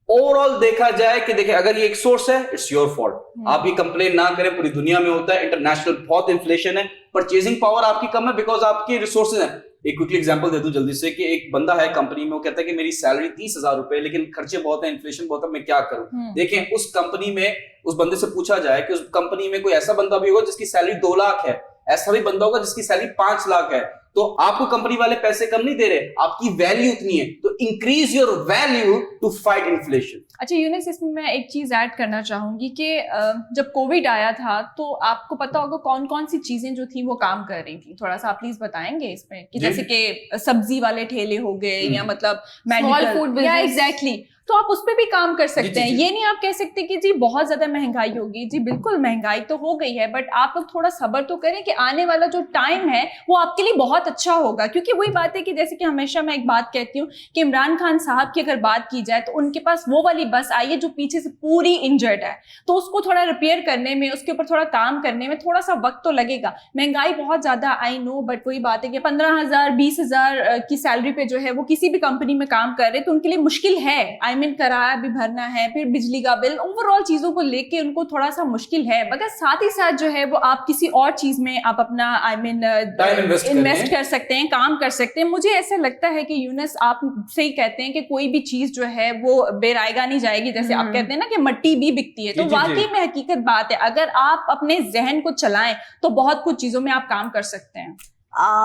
ओवरऑल देखा जाए कि देखिए, अगर ये एक सोर्स है, इट्स योर फॉल्ट। आप ये कंप्लेन ना करें, पूरी दुनिया में होता है, इंटरनेशनल बहुत इन्फ्लेशन है, परचेजिंग पावर आपकी कम है बिकॉज आपके रिसोर्सेज हैं। एक क्विकली एग्जांपल दे दूं जल्दी से, कि एक बंदा है कंपनी में, वो कहता है कि मेरी सैलरी 30,000 रुपए, लेकिन खर्चे बहुत है, इन्फ्लेशन बहुत है, मैं क्या करूं? देखें, उस कंपनी में उस बंदे से पूछा जाए कि उस कंपनी में कोई ऐसा बंदा भी होगा जिसकी सैलरी 2 लाख है, ऐसा भी बंदा होगा जिसकी सैलरी 5 लाख है, तो आपको कंपनी वाले पैसे कम नहीं दे रहे, आपकी वैल्यू उतनी है। तो increase your value to fight inflation. अच्छा यूनिस, इसमें मैं एक चीज ऐड करना चाहूंगी कि जब कोविड आया था तो आपको पता होगा कौन कौन सी चीजें जो थी वो काम कर रही थी, थोड़ा सा आप प्लीज बताएंगे इसमें, कि जैसे कि सब्जी वाले ठेले हो गए, या मतलब Small food business. एग्जैक्टली। तो आप उस पर भी काम कर सकते हैं। जी। ये नहीं आप कह सकते कि जी बहुत ज्यादा महंगाई होगी, जी बिल्कुल महंगाई तो हो गई है, बट आप लोग थोड़ा सब्र तो करें कि आने वाला जो टाइम है वो आपके लिए बहुत अच्छा होगा। क्योंकि वही बात है कि जैसे कि हमेशा मैं एक बात कहती हूँ कि इमरान खान साहब की अगर बात की जाए तो उनके पास वो वाली बस आई है जो पीछे से पूरी इंजर्ड है, तो उसको थोड़ा रिपेयर करने में, उसके ऊपर थोड़ा काम करने में थोड़ा सा वक्त तो लगेगा। महंगाई बहुत ज्यादा, आई नो, बट वही बात है कि 15,000 20,000 की सैलरी पे जो है वो किसी भी कंपनी में काम कर रहे तो उनके लिए मुश्किल है। आई मीन किराया भी भरना है, फिर बिजली का बिल, ओवरऑल चीजों को लेके उनको थोड़ा सा मुश्किल है। मगर साथ ही साथ जो है वो आप किसी और चीज में आप अपना आई मीन इन्वेस्ट कर सकते हैं, काम कर सकते हैं। मुझे ऐसा लगता है कि यूनस आप सही कहते हैं कि कोई भी चीज जो है वो बेरायगा नहीं जाएगी। जैसे आप कहते हैं ना कि मट्टी भी बिकती है, तो वाकई में हकीकत बात है। अगर आप अपने जहन को चलाएं तो बहुत कुछ चीजों में आप काम कर सकते हैं।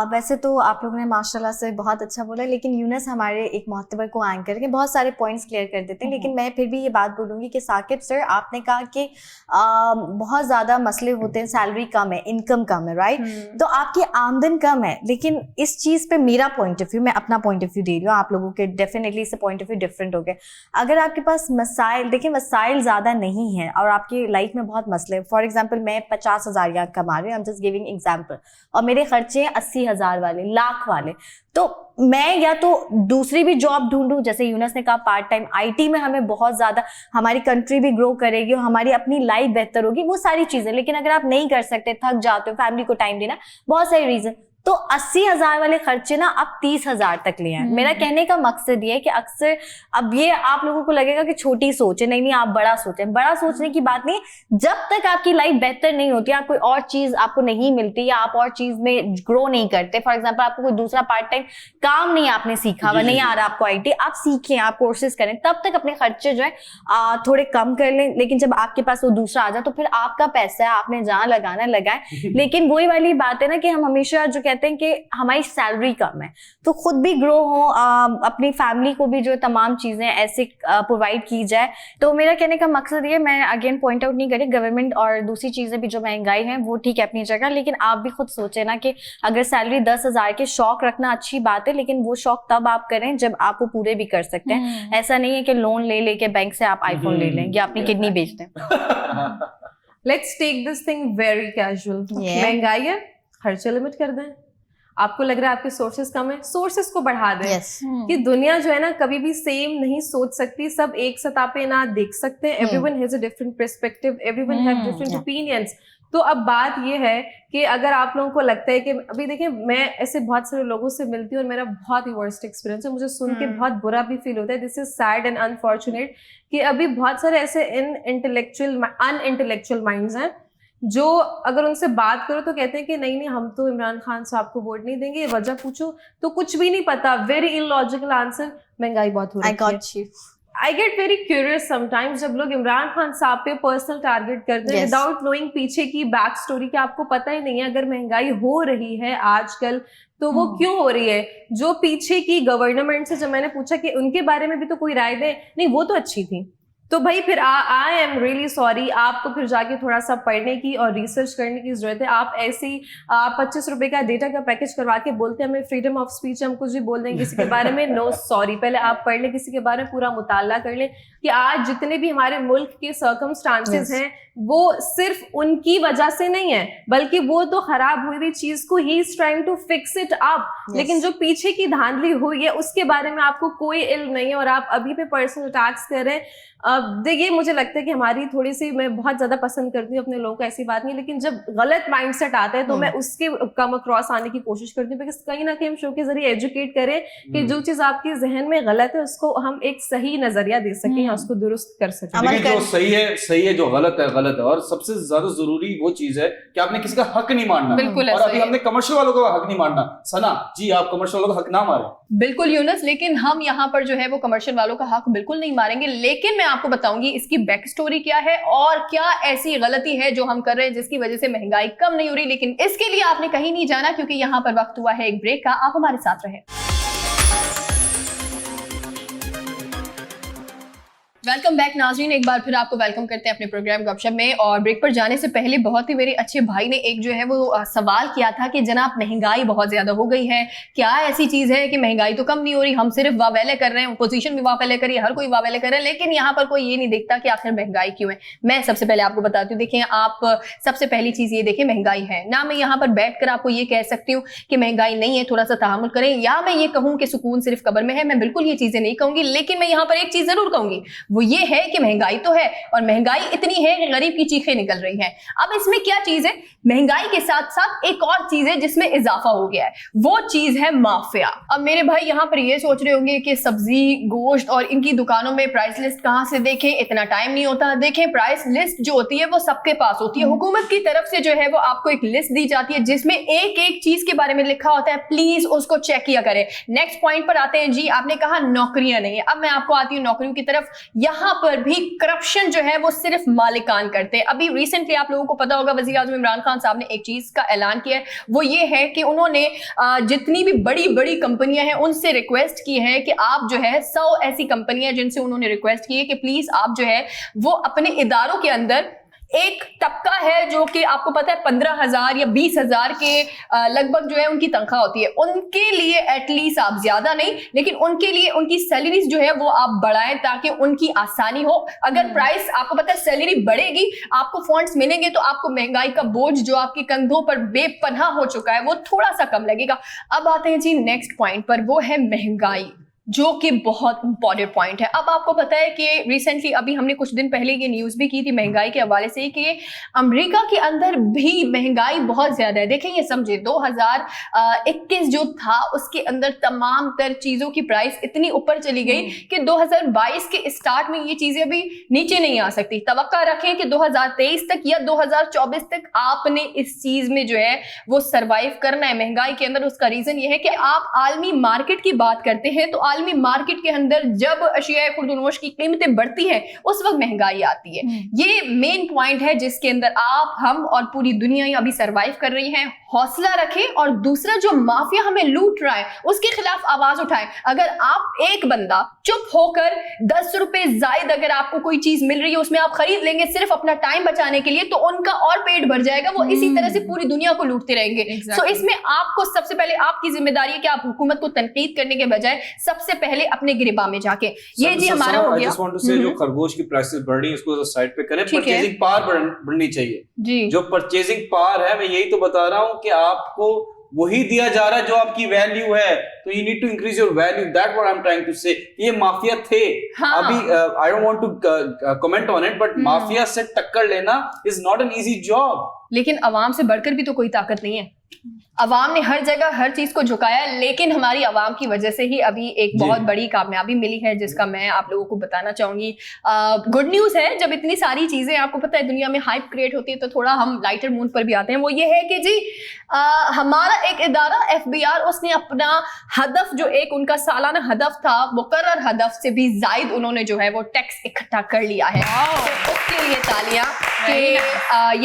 वैसे तो आप लोगों ने माशाल्लाह से बहुत अच्छा बोला, लेकिन यूनस हमारे एक मोहतबर को एंकर के बहुत सारे पॉइंट्स क्लियर कर देते हैं। लेकिन मैं फिर भी ये बात बोलूँगी कि साकिब सर, आपने कहा कि बहुत ज़्यादा मसले होते हैं, सैलरी कम है, इनकम कम है, राइट? तो आपकी आमदन कम है, लेकिन इस चीज़ पे मेरा पॉइंट ऑफ व्यू, मैं अपना पॉइंट ऑफ व्यू दे रही हूँ, आप लोगों के डेफिनेटली इससे पॉइंट ऑफ व्यू डिफरेंट हो गए। अगर आपके पास मसाइल, देखिए मसाइल ज़्यादा नहीं है और आपकी लाइफ में बहुत मसले, फॉर एग्जाम्पल मैं 50,000 यहाँ कमा रही हूँ, I am just giving example, और मेरे खर्चे 80,000 वाले, लाख वाले, तो मैं या तो दूसरी भी जॉब ढूंढूं, जैसे यूनस ने कहा पार्ट टाइम, आईटी में हमें बहुत ज्यादा, हमारी कंट्री भी ग्रो करेगी और हमारी अपनी लाइफ बेहतर होगी, वो सारी चीजें। लेकिन अगर आप नहीं कर सकते, थक जाते हो, फैमिली को टाइम देना, बहुत सारे रीजन, तो 80,000 वाले खर्चे ना आप 30,000 तक ले आए। मेरा कहने का मकसद ये है कि अक्सर, अब ये आप लोगों को लगेगा कि छोटी सोच है, नहीं आप बड़ा सोचें। बड़ा सोचने की बात नहीं, जब तक आपकी लाइफ बेहतर नहीं होती, आप कोई और चीज आपको नहीं मिलती या आप और चीज में ग्रो नहीं करते, फॉर एग्जाम्पल आपको कोई दूसरा पार्ट टाइम काम नहीं आपने सीखा हुआ, नहीं आ रहा आपको आईटी, आप सीखें, आप कोर्सेज करें, तब तक अपने खर्चे जो है थोड़े कम कर लें। लेकिन जब आपके पास वो दूसरा आ जाए तो फिर आपका पैसा है, आपने जहां लगाना लगाए। लेकिन वही वाली बात है ना कि हम हमेशा जो कहते हैं कि हमारी सैलरी कम है, तो खुद भी ग्रो हो, अपनी फैमिली को भी जो तमाम चीजें ऐसे प्रोवाइड की जाए। तो मेरा कहने का मकसद ये, मैं अगेन पॉइंट आउट नहीं करी, गवर्नमेंट और दूसरी चीजें भी जो महंगाई है वो ठीक है अपनी जगह, लेकिन आप भी खुद सोचे ना कि अगर सैलरी 10,000 के, शौक रखना अच्छी बात है, लेकिन वो शौक तब आप करें जब आप वो पूरे भी कर सकते हैं। ऐसा नहीं है कि लोन ले लेके बैंक से आप आईफोन ले लें या अपनी किडनी बेच दें। Let's take this thing very casual. महंगाई है, खर्चे लिमिट कर दें। आपको लग रहा है आपके सोर्सेस कम है, सोर्सेस को बढ़ा दें। कि दुनिया जो है ना कभी भी सेम नहीं सोच सकती, सब एक सतह पे ना देख सकते हैं। Everyone has a different perspective, everyone have different opinions. तो अब बात ये है कि अगर आप लोगों को लगता है कि अभी देखिए, मैं ऐसे बहुत सारे लोगों से मिलती हूँ और मेरा बहुत ही वर्स्ट एक्सपीरियंस है, मुझे सुन के बहुत बुरा भी फील होता है। This is sad and unfortunate कि अभी बहुत सारे ऐसे अनइंटेलेक्चुअल माइंड्स हैं जो अगर उनसे बात करो तो कहते हैं कि नहीं हम तो इमरान खान साहब को वोट नहीं देंगे, वजह पूछो तो कुछ भी नहीं पता, वेरी इलॉजिकल आंसर, महंगाई बहुत हो रही है। I get very curious sometimes जब लोग इमरान खान साहब पे पर्सनल टारगेट करते हैं विदाउट नोइंग पीछे की बैक स्टोरी, कि आपको पता ही नहीं है अगर महंगाई हो रही है आजकल तो वो क्यों हो रही है। जो पीछे की गवर्नमेंट से जब मैंने पूछा कि उनके बारे में भी तो कोई राय दे, नहीं वो तो अच्छी थी, तो भाई फिर आई एम रियली सॉरी, आपको फिर जाके थोड़ा सा पढ़ने की और रिसर्च करने की जरूरत है। आप ऐसे ही 25 रुपए का डेटा का पैकेज करवा के बोलते हैं हमें फ्रीडम ऑफ स्पीच, हम कुछ भी बोल देंगे किसी के बारे में, नो सॉरी, पहले आप पढ़ लें, किसी के बारे में पूरा मुताला कर लें कि आज जितने भी हमारे मुल्क के सर्कमस्टांसेस हैं वो सिर्फ उनकी वजह से नहीं है, बल्कि वो तो खराब हुई हुई चीज को ही is trying to fix it up, लेकिन जो पीछे की धांधली हुई है उसके बारे में आपको कोई इल्म नहीं है और आप अभी पे पर्सनल अटैक्स कर रहे हैं। देखिए मुझे लगता है कि हमारी थोड़ी सी, मैं बहुत ज्यादा पसंद करती हूँ अपने लोगों को, ऐसी बात नहीं, लेकिन जब गलत माइंडसेट आता है तो मैं उसके कम अक्रॉस आने की कोशिश करती हूँ, बिकॉज कहीं ना कहीं हम शो के जरिए एजुकेट करें कि जो चीज आपके जहन में गलत है उसको हम एक सही नजरिया दे सकें या उसको दुरुस्त कर सकें। जो सही है, जो गलत है गलत है, और सबसे ज्यादा जरूरी वो चीज है कि आपने किसी का हक नहीं मारना। बिल्कुल, और अभी हमने कमर्शियल वालों का हक नहीं मारना। सना जी, आप कमर्शियल वालों का हक ना मारें। बिल्कुल यूनस, लेकिन हम यहाँ पर जो है वो कमर्शियल वालों का हक बिल्कुल नहीं मारेंगे, लेकिन मैं आपको बताऊंगी इसकी बैक स्टोरी क्या है और क्या ऐसी गलती है जो हम कर रहे हैं जिसकी वजह से महंगाई कम नहीं हो रही। लेकिन इसके लिए आपने कहीं नहीं जाना, क्योंकि यहाँ पर वक्त हुआ है एक ब्रेक का। आप हमारे साथ रहे। वेलकम बैक नाज़रीन, एक बार फिर आपको वेलकम करते हैं अपने प्रोग्राम गपशप में। और ब्रेक पर जाने से पहले बहुत ही मेरे अच्छे भाई ने एक जो है वो सवाल किया था कि जनाब महंगाई बहुत ज्यादा हो गई है, क्या ऐसी चीज है कि महंगाई तो कम नहीं हो रही, हम सिर्फ वावेले कर रहे हैं, अपोजिशन भी वावेले कर रही है, हर कोई वावेले कर रहा है, लेकिन यहाँ पर कोई ये नहीं देखता कि आखिर महंगाई क्यों है। मैं सबसे पहले आपको बताती हूँ, देखिए आप सबसे पहली चीज ये देखिए महंगाई है ना, मैं यहाँ पर बैठ कर आपको ये कह सकती हूँ कि महंगाई नहीं है, थोड़ा सा तहम्मुल करें, या मैं ये कहूँ कि सुकून सिर्फ कब्र में है, मैं बिल्कुल ये चीजें नहीं कहूंगी, लेकिन मैं यहाँ पर एक चीज जरूर कहूंगी, वो ये है कि महंगाई तो है और महंगाई इतनी है कि गरीब की चीखें निकल रही हैं। अब इसमें क्या चीज है, महंगाई के साथ साथ एक और चीज है जिसमें इजाफा हो गया है, वो चीज है माफिया। अब मेरे भाई यहाँ पर ये सोच रहे होंगे कि सब्जी गोश्त और इनकी दुकानों में प्राइस लिस्ट कहाँ से देखें, इतना टाइम नहीं होता। देखें प्राइस लिस्ट जो होती है वो सबके पास होती है, हुकूमत की तरफ से जो है वो आपको एक लिस्ट दी जाती है जिसमें एक एक चीज के बारे में लिखा होता है, प्लीज उसको चेक किया करें। नेक्स्ट पॉइंट पर आते हैं जी, आपने कहा नौकरियां नहीं है, अब मैं आपको आती हूँ नौकरियों की तरफ। यहां पर भी करप्शन जो है वो सिर्फ मालिकान करते हैं। अभी रिसेंटली आप लोगों को पता होगा वज़ीर आज़म इमरान खान साहब ने एक चीज का ऐलान किया है, वो ये है कि उन्होंने जितनी भी बड़ी बड़ी कंपनियां हैं उनसे रिक्वेस्ट की है कि आप जो है 100 ऐसी कंपनियां जिनसे उन्होंने रिक्वेस्ट की है कि प्लीज आप जो है वो अपने इदारों के अंदर एक तबका है जो कि आपको पता है 15,000 या 20,000 के लगभग जो है उनकी तनख्वाह होती है, उनके लिए एटलीस्ट आप ज्यादा नहीं लेकिन उनके लिए उनकी सैलरीज जो है वो आप बढ़ाएं ताकि उनकी आसानी हो। अगर प्राइस आपको पता है सैलरी बढ़ेगी, आपको फंड्स मिलेंगे, तो आपको महंगाई का बोझ जो आपके कंधों पर बेपनाह हो चुका है वो थोड़ा सा कम लगेगा। अब आते हैं जी नेक्स्ट पॉइंट पर, वो है महंगाई, जो कि बहुत इंपॉर्टेंट पॉइंट है। अब आपको पता है कि रिसेंटली अभी हमने कुछ दिन पहले ये न्यूज़ भी की थी महंगाई के हवाले से कि अमेरिका के अंदर भी महंगाई बहुत ज़्यादा है। देखें ये समझे 2021 जो था उसके अंदर तमाम तर चीज़ों की प्राइस इतनी ऊपर चली गई कि 2022 के स्टार्ट में ये चीज़ें अभी नीचे नहीं आ सकती। तवक्का रखें कि 2023 तक या 2024 तक आपने इस चीज़ में जो है वो सर्वाइव करना है महंगाई के अंदर। उसका रीज़न ये है कि आप आलमी मार्केट की बात करते हैं तो आलमी मार्केट के अंदर जब अशिया खुर्दनोश की कीमतें बढ़ती हैं उस वक्त महंगाई आती है। ये मेन पॉइंट है जिसके अंदर आप, हम और पूरी दुनिया अभी सरवाइव कर रही हैं। हौसला रखें और दूसरा जो माफिया हमें लूट रहा है उसके खिलाफ आवाज उठाएं। अगर आप एक बंदा चुप होकर 10 रुपए जायद अगर आपको कोई चीज मिल रही है उसमें आप खरीद लेंगे सिर्फ अपना टाइम बचाने के लिए, तो उनका और पेट भर जाएगा, वो इसी तरह से पूरी दुनिया को लूटते रहेंगे। सो इसमें आपको सबसे पहले आपकी जिम्मेदारी है कि आप हुकूमत को तनकीद करने के बजाय सबसे पहले अपने गिरबा में जाके ये जी हमारा हो गया। जो खरगोश की प्राइसेस बढ़ रही है उसको साइड पे करें, परचेजिंग पावर बढ़नी चाहिए जी। जो परचेजिंग पावर है, मैं यही तो बता रहा हूँ कि आपको वही दिया जा रहा है जो आपकी वैल्यू है, तो you need to increase your value, that what I am trying to say. ये माफिया थे, हाँ। अभी I don't want to comment on it, but mafia से टक्कर लेना is not an easy job. लेकिन अवाम से बढ़कर भी तो कोई ताकत नहीं है। अवाम ने हर जगह हर चीज को झुकाया, लेकिन हमारी अवाम की वजह से ही अभी एक बहुत बड़ी कामयाबी मिली है जिसका मैं आप लोगों को बताना चाहूंगी। गुड न्यूज है, जब इतनी सारी चीजें आपको पता है दुनिया में हाइप क्रिएट होती है तो थोड़ा हम लाइटर मूड पर भी आते हैं। वो ये है कि जी हमारा एक इदारा FBI उसने अपना हदफ जो एक उनका सालाना हदफ था मुकर्रर हदफ से भी जायद उन्होंने जो है वो टैक्स इकट्ठा कर लिया है। तो उसके लिए तालियां कि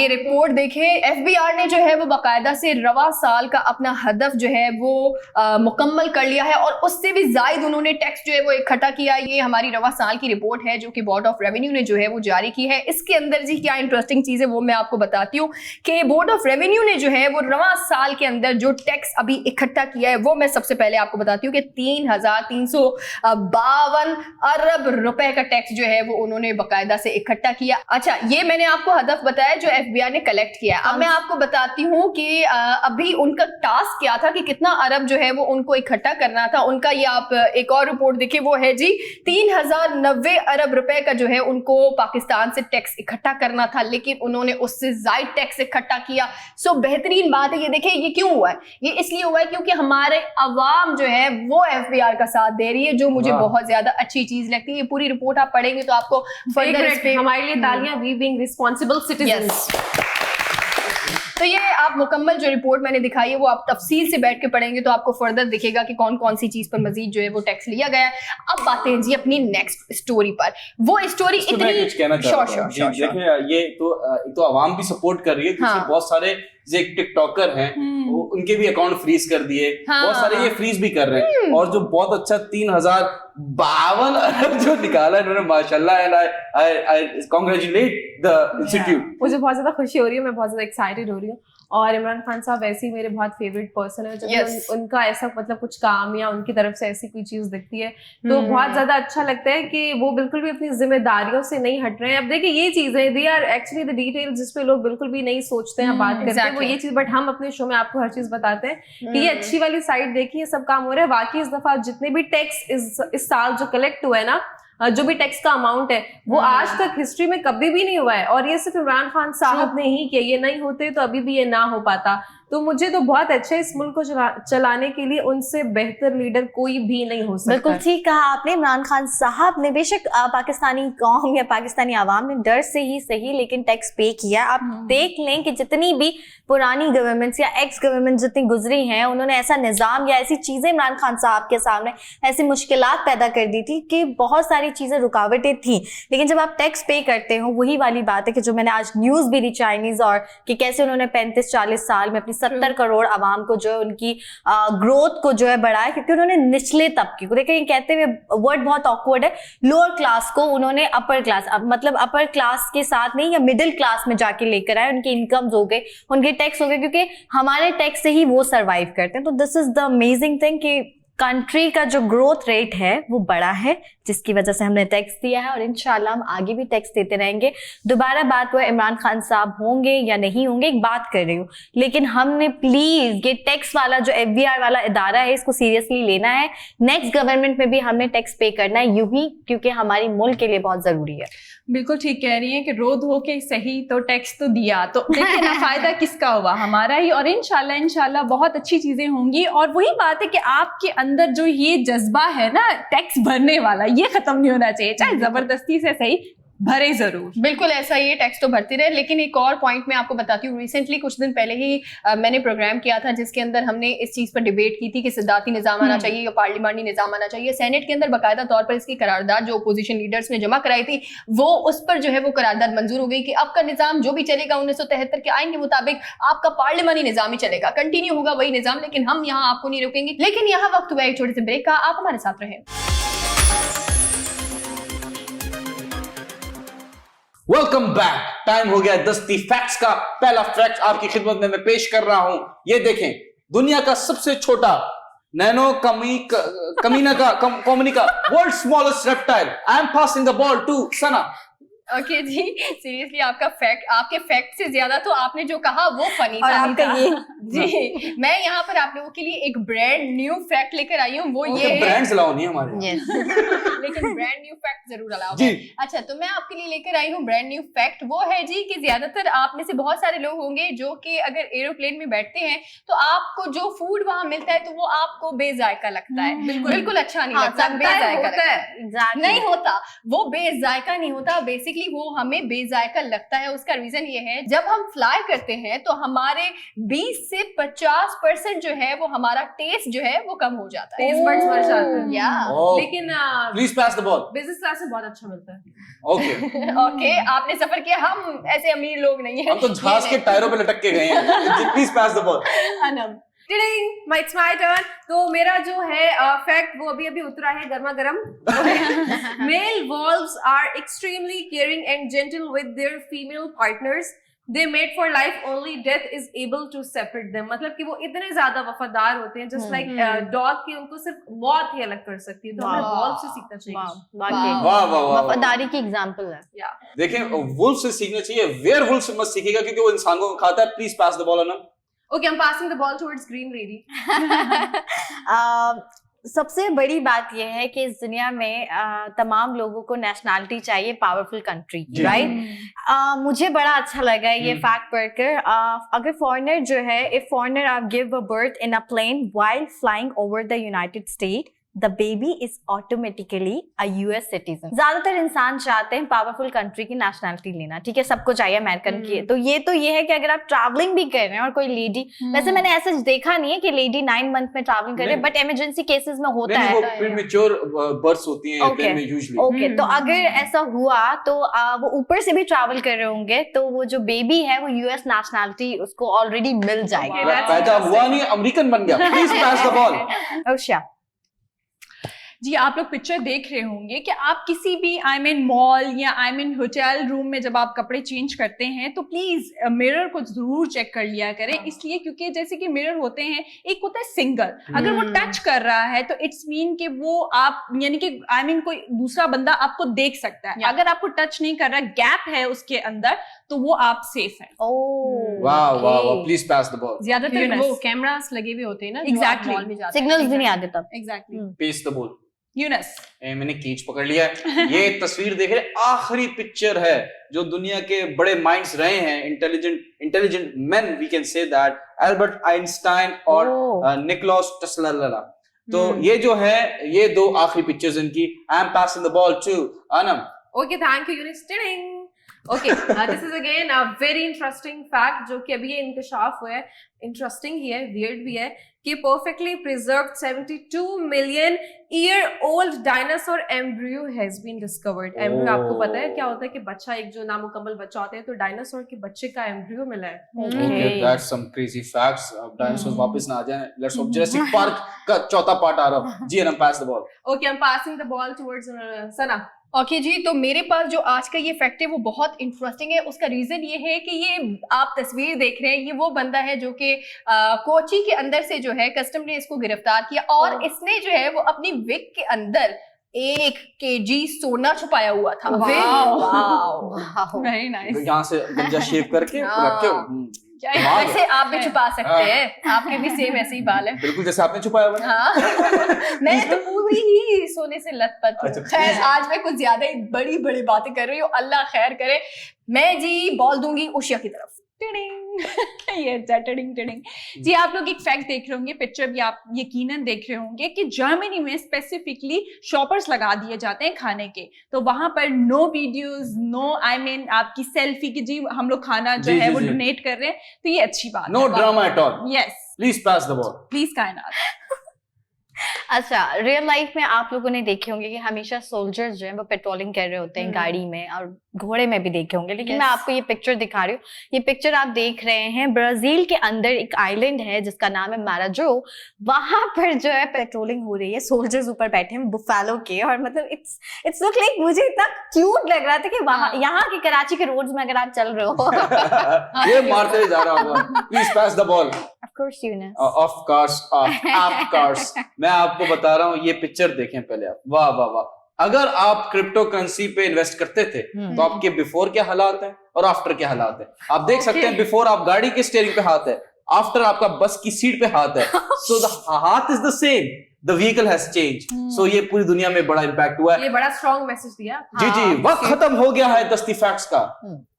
ये रिपोर्ट देखें, FBI ने जो है वो बाकायदा से रवा साल का अपना हदफ जो है वो मुकम्मल कर लिया है और उससे भी जायद उन्होंने टैक्स जो है वो इकट्ठा किया। ये हमारी रवा साल की रिपोर्ट है जो कि बोर्ड ऑफ रेवेन्यू ने जो है वो जारी की है। इसके अंदर जी क्या इंटरेस्टिंग चीज है वो मैं आपको बताती हूँ कि बोर्ड ऑफ रेवेन्यू ने जो है वो रवा साल के अंदर जो टैक्स अभी इकट्ठा किया है वो मैं सबसे पहले आपको बताती हूँ कि 3,352 अरब रुपए का टैक्स जो है वो उन्होंने बाकायदा से इकट्ठा किया। अच्छा, ये मैंने आपको हदफ बताया जो FBI ने कलेक्ट किया। अब मैं आपको बताती हूँ कि अभी उनका टास्क क्या था कि कितना अरब जो है वो उनको इकट्ठा करना था। उनका ये आप एक और रिपोर्ट देखिए, वो है जी 3,090 अरब रुपए का जो है उनको पाकिस्तान से टैक्स इकट्ठा करना था, लेकिन उन्होंने उससे जायद टैक्स इकट्ठा किया। सो बेहतरीन बात है। ये देखिए ये क्यों हुआ है, ये इसलिए हुआ है क्योंकि हमारे अवाम जो है वो FBI का साथ दे रही है, जो मुझे बहुत ज्यादा अच्छी चीज लगती है। ये पूरी रिपोर्ट आप पढ़ेंगे तो आपको हमारे लिए तालियां, वी बीइंग रिस्पांसिबल सिटीजंस। तो ये आप मुकम्मल जो रिपोर्ट मैंने दिखाई है वो आप तफसील से बैठ के पढ़ेंगे तो आपको फर्दर दिखेगा कि कौन कौन सी चीज पर मजीद जो है वो टैक्स लिया गया है। अब बातें हैं जी अपनी नेक्स्ट स्टोरी पर। वो स्टोरी इतनी देखिए ये तो आवाम भी सपोर्ट कर रही है, बहुत सारे जैसे एक टिकटॉकर हैं, उनके भी अकाउंट फ्रीज कर दिए, बहुत सारे ये फ्रीज भी कर रहे हैं। और जो बहुत अच्छा 3052 अरब जो निकाला इन्होंने, माशाल्लाह, and I congratulate the institute. मुझे बहुत ज्यादा खुशी हो रही है, मैं बहुत ज्यादा एक्साइटेड हो रही हूँ। और इमरान खान साहब वैसे ही मेरे बहुत फेवरेट पर्सन है। जब उनका ऐसा मतलब कुछ काम या उनकी तरफ से ऐसी कोई चीज दिखती है तो बहुत ज्यादा अच्छा लगता है कि वो बिल्कुल भी अपनी जिम्मेदारियों से नहीं हट रहे हैं। अब देखिए ये चीजें they are actually the details जिसपे लोग बिल्कुल भी नहीं सोचते हैं, बात करते हैं, वो ये चीज। बट हम अपने शो में आपको हर चीज बताते हैं कि ये अच्छी वाली साइड देखिए, सब काम हो रहा है। वाकई इस दफा जितने भी टैक्स इस साल जो कलेक्ट हुआ है ना, जो भी टैक्स का अमाउंट है, वो आज तक हिस्ट्री में कभी भी नहीं हुआ है। और ये सिर्फ इमरान खान साहब ने ही किया, ये नहीं होते तो अभी भी ये ना हो पाता। तो मुझे तो बहुत अच्छा है, इस मुल्क को चलाने के लिए उनसे बेहतर लीडर कोई भी नहीं हो सकता। बिल्कुल ठीक कहा आपने। इमरान खान साहब ने बेशक पाकिस्तानी कौम या पाकिस्तानी आवाम ने डर से ही सही लेकिन टैक्स पे किया। आप देख लें कि जितनी भी पुरानी गवर्नमेंट्स या एक्स गवर्नमेंट जितनी गुजरी हैं, उन्होंने ऐसा निज़ाम या ऐसी चीजें इमरान खान साहब के सामने ऐसी मुश्किलात पैदा कर दी थी कि बहुत सारी चीजें रुकावटें थी। लेकिन जब आप टैक्स पे करते हो, वही वाली बात है कि जो मैंने आज न्यूज भी दी चाइनीज, और कि कैसे उन्होंने 35-40 साल में अपनी 70 करोड़ आवाम को जो है उनकी ग्रोथ को जो है बढ़ाया, क्योंकि उन्होंने निचले तबके को, देखिए कहते हुए वर्ड बहुत ऑकवर्ड है, लोअर क्लास को उन्होंने अपर क्लास, मतलब अपर क्लास के साथ नहीं या मिडिल क्लास में जाके लेकर आए। उनके इनकम्स हो गए, उनके टैक्स हो गए, क्योंकि हमारे टैक्स से ही वो सर्वाइव करते हैं। तो this is the amazing thing कि कंट्री का जो ग्रोथ रेट है वो बड़ा है, जिसकी वजह से हमने टैक्स दिया है और इंशाल्लाह हम आगे भी टैक्स देते रहेंगे। दोबारा बात हुआ इमरान खान साहब होंगे या नहीं होंगे, एक बात कर रही हूँ, लेकिन हमने प्लीज ये टैक्स वाला जो FBI वाला इदारा है इसको सीरियसली लेना है। नेक्स्ट गवर्नमेंट में भी हमने टैक्स पे करना है, यूं ही, क्योंकि हमारी मुल्क के लिए बहुत जरूरी है। बिल्कुल ठीक कह रही हैं कि रो धो के सही तो टैक्स तो दिया, तो देखिए ना फायदा किसका हुआ, हमारा ही। और इंशाल्लाह बहुत अच्छी चीजें होंगी। और वही बात है कि आपके अंदर जो ये जज्बा है ना टैक्स भरने वाला, ये खत्म नहीं होना चाहिए, चाहे जबरदस्ती से सही, भरे जरूर। बिल्कुल ऐसा ही है, टैक्स तो भरती रहे। लेकिन एक और पॉइंट मैं आपको बताती हूँ, रिसेंटली कुछ दिन पहले ही मैंने प्रोग्राम किया था जिसके अंदर हमने इस चीज पर डिबेट की थी कि सिद्धाती निजाम आना चाहिए या पार्लिमानी निजाम आना चाहिए। सेनेट के अंदर बाकायदा तौर पर इसकी करारदाद जो अपोजिशन लीडर्स ने जमा कराई थी, वो उस पर जो है वो करारदाद मंजूर हो गई कि आपका निजाम जो भी चलेगा 1973 के आइन के मुताबिक आपका पार्लिमानी निजाम ही चलेगा, कंटिन्यू होगा वही निजाम, लेकिन हम यहाँ आपको नहीं रोकेंगे। लेकिन यहाँ वक्त हुआ एक छोटे से ब्रेक का, आप हमारे साथ रहें। Welcome back. टाइम हो गया दस्ती फैक्ट्स का। पहला फैक्ट आपकी खिदमत में मैं पेश कर रहा हूं। ये देखें, दुनिया का सबसे छोटा नैनो कम्युनिका world smallest reptile. I am passing the ball to Sana. Okay ji, seriously आपके फैक्ट से ज्यादा तो आपने जो कहा वो फनी और आपका ये जी। मैं यहाँ पर आप लोगों के लिए एक ब्रांड न्यू फैक्ट लेकर आई हूँ, वो ये ब्रांड्स अलाउ नहीं हमारे लेकिन ब्रांड न्यू फैक्ट जरूर अलाउ है। अच्छा, तो मैं आपके लिए लेकर आई हूँ ब्रांड न्यू फैक्ट। वो है जी कि ज्यादातर आप में से बहुत सारे लोग होंगे जो कि अगर एरोप्लेन में बैठते हैं तो आपको जो फूड वहां मिलता है तो वो आपको बेजायका लगता है, बिल्कुल अच्छा नहीं लगता, बेजायका लगता है। नहीं होता, वो बेजायका नहीं होता, बेसिकली वो हमें बेजायका लगता है। उसका रीजन ये है, जब हम फ्लाई करते हैं तो हमारे 20 से 50% जो है वो हमारा टेस्ट जो है वो कम हो जाता है, टेस्ट बड्स बढ़ जाते हैं। या लेकिन please pass the ball. Business class में बहुत अच्छा मिलता है। ओके ओके, आपने सफर किया, हम ऐसे अमीर लोग नहीं हैं, हम तो जहाज के टायरों पे लटक के गए हैं। Please pass the ball. Anam. It's my turn। तो मेरा जो है फैक्ट वो अभी उतरा है गर्मा गर्म। Male wolves are extremely caring and gentle with their female partners. They mate for life, only death is able to separate them। मतलब कि वो इतने ज्यादा वफादार होते हैं, just like dog की उनको सिर्फ मौत ही अलग कर सकती है। तो हमें wolf से सीखना चाहिए। वाह वाह वाह, वफादारी की एग्जांपल है। देखें, वुल्फ से सीखना चाहिए, वेयरवुल्फ से मत सीखिएगा क्योंकि वो इंसानों को खाता है। Please pass the ball Anam. Okay, I'm passing the ball towards green lady। सबसे बड़ी बात यह है कि इस दुनिया में तमाम लोगों को नेशनलिटी चाहिए, पावरफुल कंट्री की, राइट। मुझे बड़ा अच्छा लगा ये फैक्ट पढ़कर। अगर फॉरेनर जो है, if foreigner give a birth in a plane while flying over the United State, the baby is automatically a US citizen. ज्यादातर इंसान चाहते हैं पावरफुल कंट्री की नेशनैलिटी लेना, ठीक है, सबको चाहिए अमेरिकन की। तो ये है कि अगर आप ट्रैवलिंग भी कर रहे हैं और कोई लेडी, वैसे मैंने ऐसा देखा नहीं है कि लेडी 9 मंथ में ट्रैवलिंग कर रही है, बट इमरजेंसी केसेस में होता है। वो प्रीमेच्योर बर्थ्स होती हैं एयरप्लेन में यूजुअली। ओके, तो अगर ऐसा हुआ तो वो ऊपर से भी ट्रैवल कर रहे होंगे, तो वो जो बेबी है वो यूएस नेशनैलिटी उसको ऑलरेडी मिल जाएगी। पैदा हुआ नहीं, अमेरिकन बन गया। Please pass the ball. Arshia ji, आप लोग पिक्चर देख रहे होंगे कि आप किसी भी मॉल या होटल रूम में जब आप कपड़े चेंज करते हैं तो प्लीज मिरर को जरूर चेक कर लिया करें, इसलिए क्योंकि जैसे कि मिरर होते हैं, एक होता है सिंगल, अगर वो टच कर रहा है तो इट्स मीन कि वो आप यानी कि कोई दूसरा बंदा आपको देख सकता है। अगर आपको टच नहीं कर रहा, गैप है उसके अंदर, तो वो आप सेफ है। वाह वाह वाह, प्लीज पास द बॉल। ज्यादातर वो कैमरास लगे हुए होते हैं ना, Exactly. मॉल में जाते हैं, सिग्नल्स भी नहीं आते तब। Exactly. Pass the ball. Yunus, मैंने कीच पकड़ लिया है। ये तस्वीर देख रहे, आखिरी पिक्चर है जो दुनिया के बड़े माइंड्स रहे हैं, intelligent men, we can say that, Albert Einstein और निकोलस टेस्ला। तो ये जो है, ये 2 आखिरी पिक्चर्स इनकी। I am passing the ball to Anam. Okay, thank you Younis. Okay, this is again a very interesting fact जो कि अभी ये इंकशाफ हुआ है। इंटरेस्टिंग ही है, वियर्ड भी है कि perfectly preserved 72 million year old dinosaur embryo has been discovered. Embryo आपको पता है क्या होता है कि बच्चा, एक जो नामुकम्मल बच्चा होता है, तो डायनासोर के बच्चे का एम्ब्रियो मिला है। Okay, that's some crazy facts. Dinosaur वापस ना आ जाए। लेट्स होप जुरासिक पार्क का 4था पार्ट आ रहा है। जी, Anam pass the ball. Okay, I am passing the ball towards Sana. Okay ji, तो मेरे पास जो आज का ये फैक्ट है वो बहुत इंटरेस्टिंग है। उसका रीजन ये है कि ये आप तस्वीर देख रहे हैं, ये वो बंदा है जो कि कोची के अंदर से जो है कस्टम ने इसको गिरफ्तार किया और इसने जो है वो अपनी विग के अंदर 1 kg सोना छुपाया हुआ था। Very nice. यहाँ से गंजा शेव करके रख के। वैसे आप भी छुपा सकते हैं, आपके भी सेम ऐसे ही बाल है, बिल्कुल जैसे आपने छुपाया हुआ। हाँ। मैं तो पूरी ही सोने से लथपथ हूँ। अच्छा, खैर, आज मैं कुछ ज्यादा ही बड़ी बड़ी बातें कर रही हूँ, अल्लाह खैर करे। मैं जी बॉल दूंगी उशिया की तरफ। ये टिडिंग। जी, आप लोग एक फैक्ट देख रहे होंगे, पिक्चर भी आप यकीनन देख रहे होंगे कि जर्मनी में स्पेसिफिकली शॉपर्स लगा दिए जाते हैं खाने के, तो वहां पर नो वीडियोस, नो आपकी सेल्फी की, जी हम लोग खाना जो है वो डोनेट कर रहे हैं, तो ये अच्छी बात है। No drama at all. Yes, please pass the ball. Please Kainat. अच्छा, रियल लाइफ में आप लोगों ने देखे होंगे कि हमेशा सोल्जर्स जो हैं वो पेट्रोलिंग कर रहे होते हैं गाड़ी में, और घोड़े में भी देखे होंगे, लेकिन मैं आपको ये पिक्चर दिखा रही हूँ। ये पिक्चर आप देख रहे हैं, ब्राजील के अंदर एक आइलैंड है जिसका नाम है माराजो। वहां पर जो है पेट्रोलिंग हो रही है, सोल्जर्स ऊपर बैठे हैं बुफालो के, और मतलब इट्स लुक लाइक, मुझे इतना क्यूट लग रहा था कि वहां, यहाँ के कराची के रोड्स में अगर आप चल रहे हो ये मारते जा रहा होगा। Please pass the ball. Of course, Yunus. Of course. मैं आपको बता रहा हूँ, ये पिक्चर देखें पहले आप। वाह वाह वाह। अगर आप क्रिप्टो करेंसी पे इन्वेस्ट करते थे तो आपके बिफोर क्या हालात है और आफ्टर क्या हालात है, आप देख सकते हैं। बिफोर आप गाड़ी के स्टीयरिंग पे हाथ है, आफ्टर आपका बस की सीट पे हाथ है। So the haath is the same, the vehicle has change. सो ये पूरी दुनिया में बड़ा इम्पैक्ट हुआ है। ये बड़ा स्ट्रॉन्ग मैसेज दिया। जी, वक्त खत्म हो गया है दस्ती फैक्ट्स का।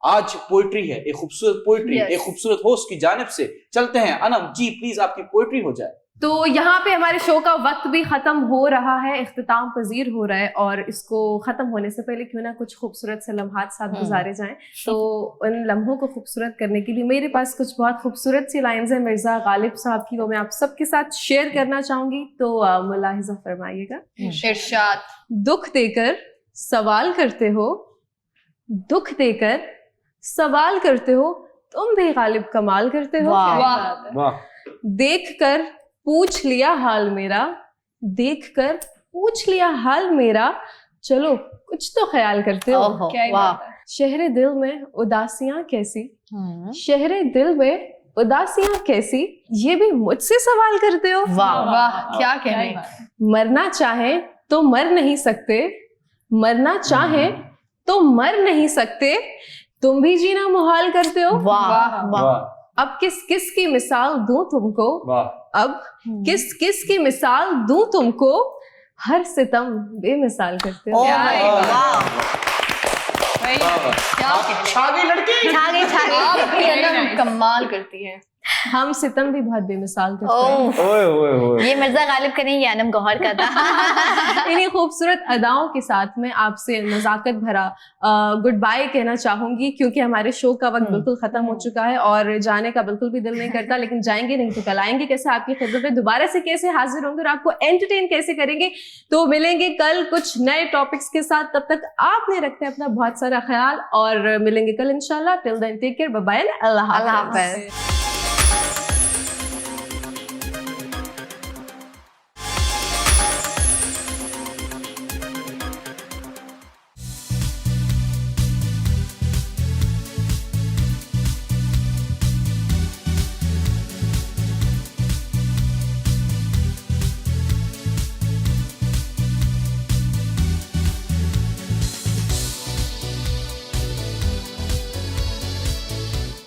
आज पोइट्री है, एक खूबसूरत पोइट्री, एक खूबसूरत होस्ट की जानिब से चलते हैं। अनम जी, प्लीज आपकी पोइट्री हो जाए। तो यहाँ पे हमारे शो का वक्त भी खत्म हो रहा है, इख्तिताम पजीर हो रहा है, और इसको खत्म होने से पहले क्यों ना कुछ खूबसूरत से लम्हात साथ गुजारे जाएं। तो उन लम्हों को खूबसूरत करने के लिए मेरे पास कुछ बहुत खूबसूरत सी लाइन्स है मिर्जा गालिब साहब की, वो मैं आप सबके साथ शेयर करना चाहूंगी। तो मुलाहिजा फरमाइएगा। इरशाद। दुख देकर सवाल करते हो, दुख देकर सवाल करते हो, तुम भी गालिब कमाल करते हो। वाह। देखकर पूछ लिया हाल मेरा, देखकर पूछ लिया हाल मेरा, चलो कुछ तो ख्याल करते हो। क्या ही बात है। शहरे दिल में उदासियां कैसी, शहरे दिल में उदासियां कैसी, ये भी मुझसे सवाल करते हो। वाह वाह, क्या कहने। मरना चाहे तो मर नहीं सकते, मरना चाहे तो मर नहीं सकते, तुम भी जीना मुहाल करते हो। वाह वाह। अब किस किस की मिसाल दूं तुमको, अब किस किस की मिसाल दूं तुमको, हर सितम बेमिसाल करते हो। क्या छा गई लड़की। छा गई। आप भी अनम कमाल करती है। हम सितम भी बहुत बेमिसाल करते हैं। ओह, ओए ओए ओए। ये मिर्जा गालिब का नहीं, ये अनम गौहर का था। इन्हीं खूबसूरत अदाओं के साथ मैं आपसे नजाकत भरा गुड बाय कहना चाहूंगी, क्योंकि हमारे शो का वक्त बिल्कुल खत्म हो चुका है और जाने का बिल्कुल भी दिल नहीं करता, लेकिन जाएंगे नहीं तो कल आएंगे कैसे आपकी खिदमत में, दोबारा से कैसे हाजिर होंगे और आपको एंटरटेन कैसे करेंगे। तो मिलेंगे कल कुछ नए टॉपिक्स के साथ, तब तक आपने रखते हैं अपना बहुत सारा ख्याल और मिलेंगे कल इंशाल्लाह। Till then take care, bye bye, अल्लाह अल्लाह हाफ़िज़। हाफ़िज़।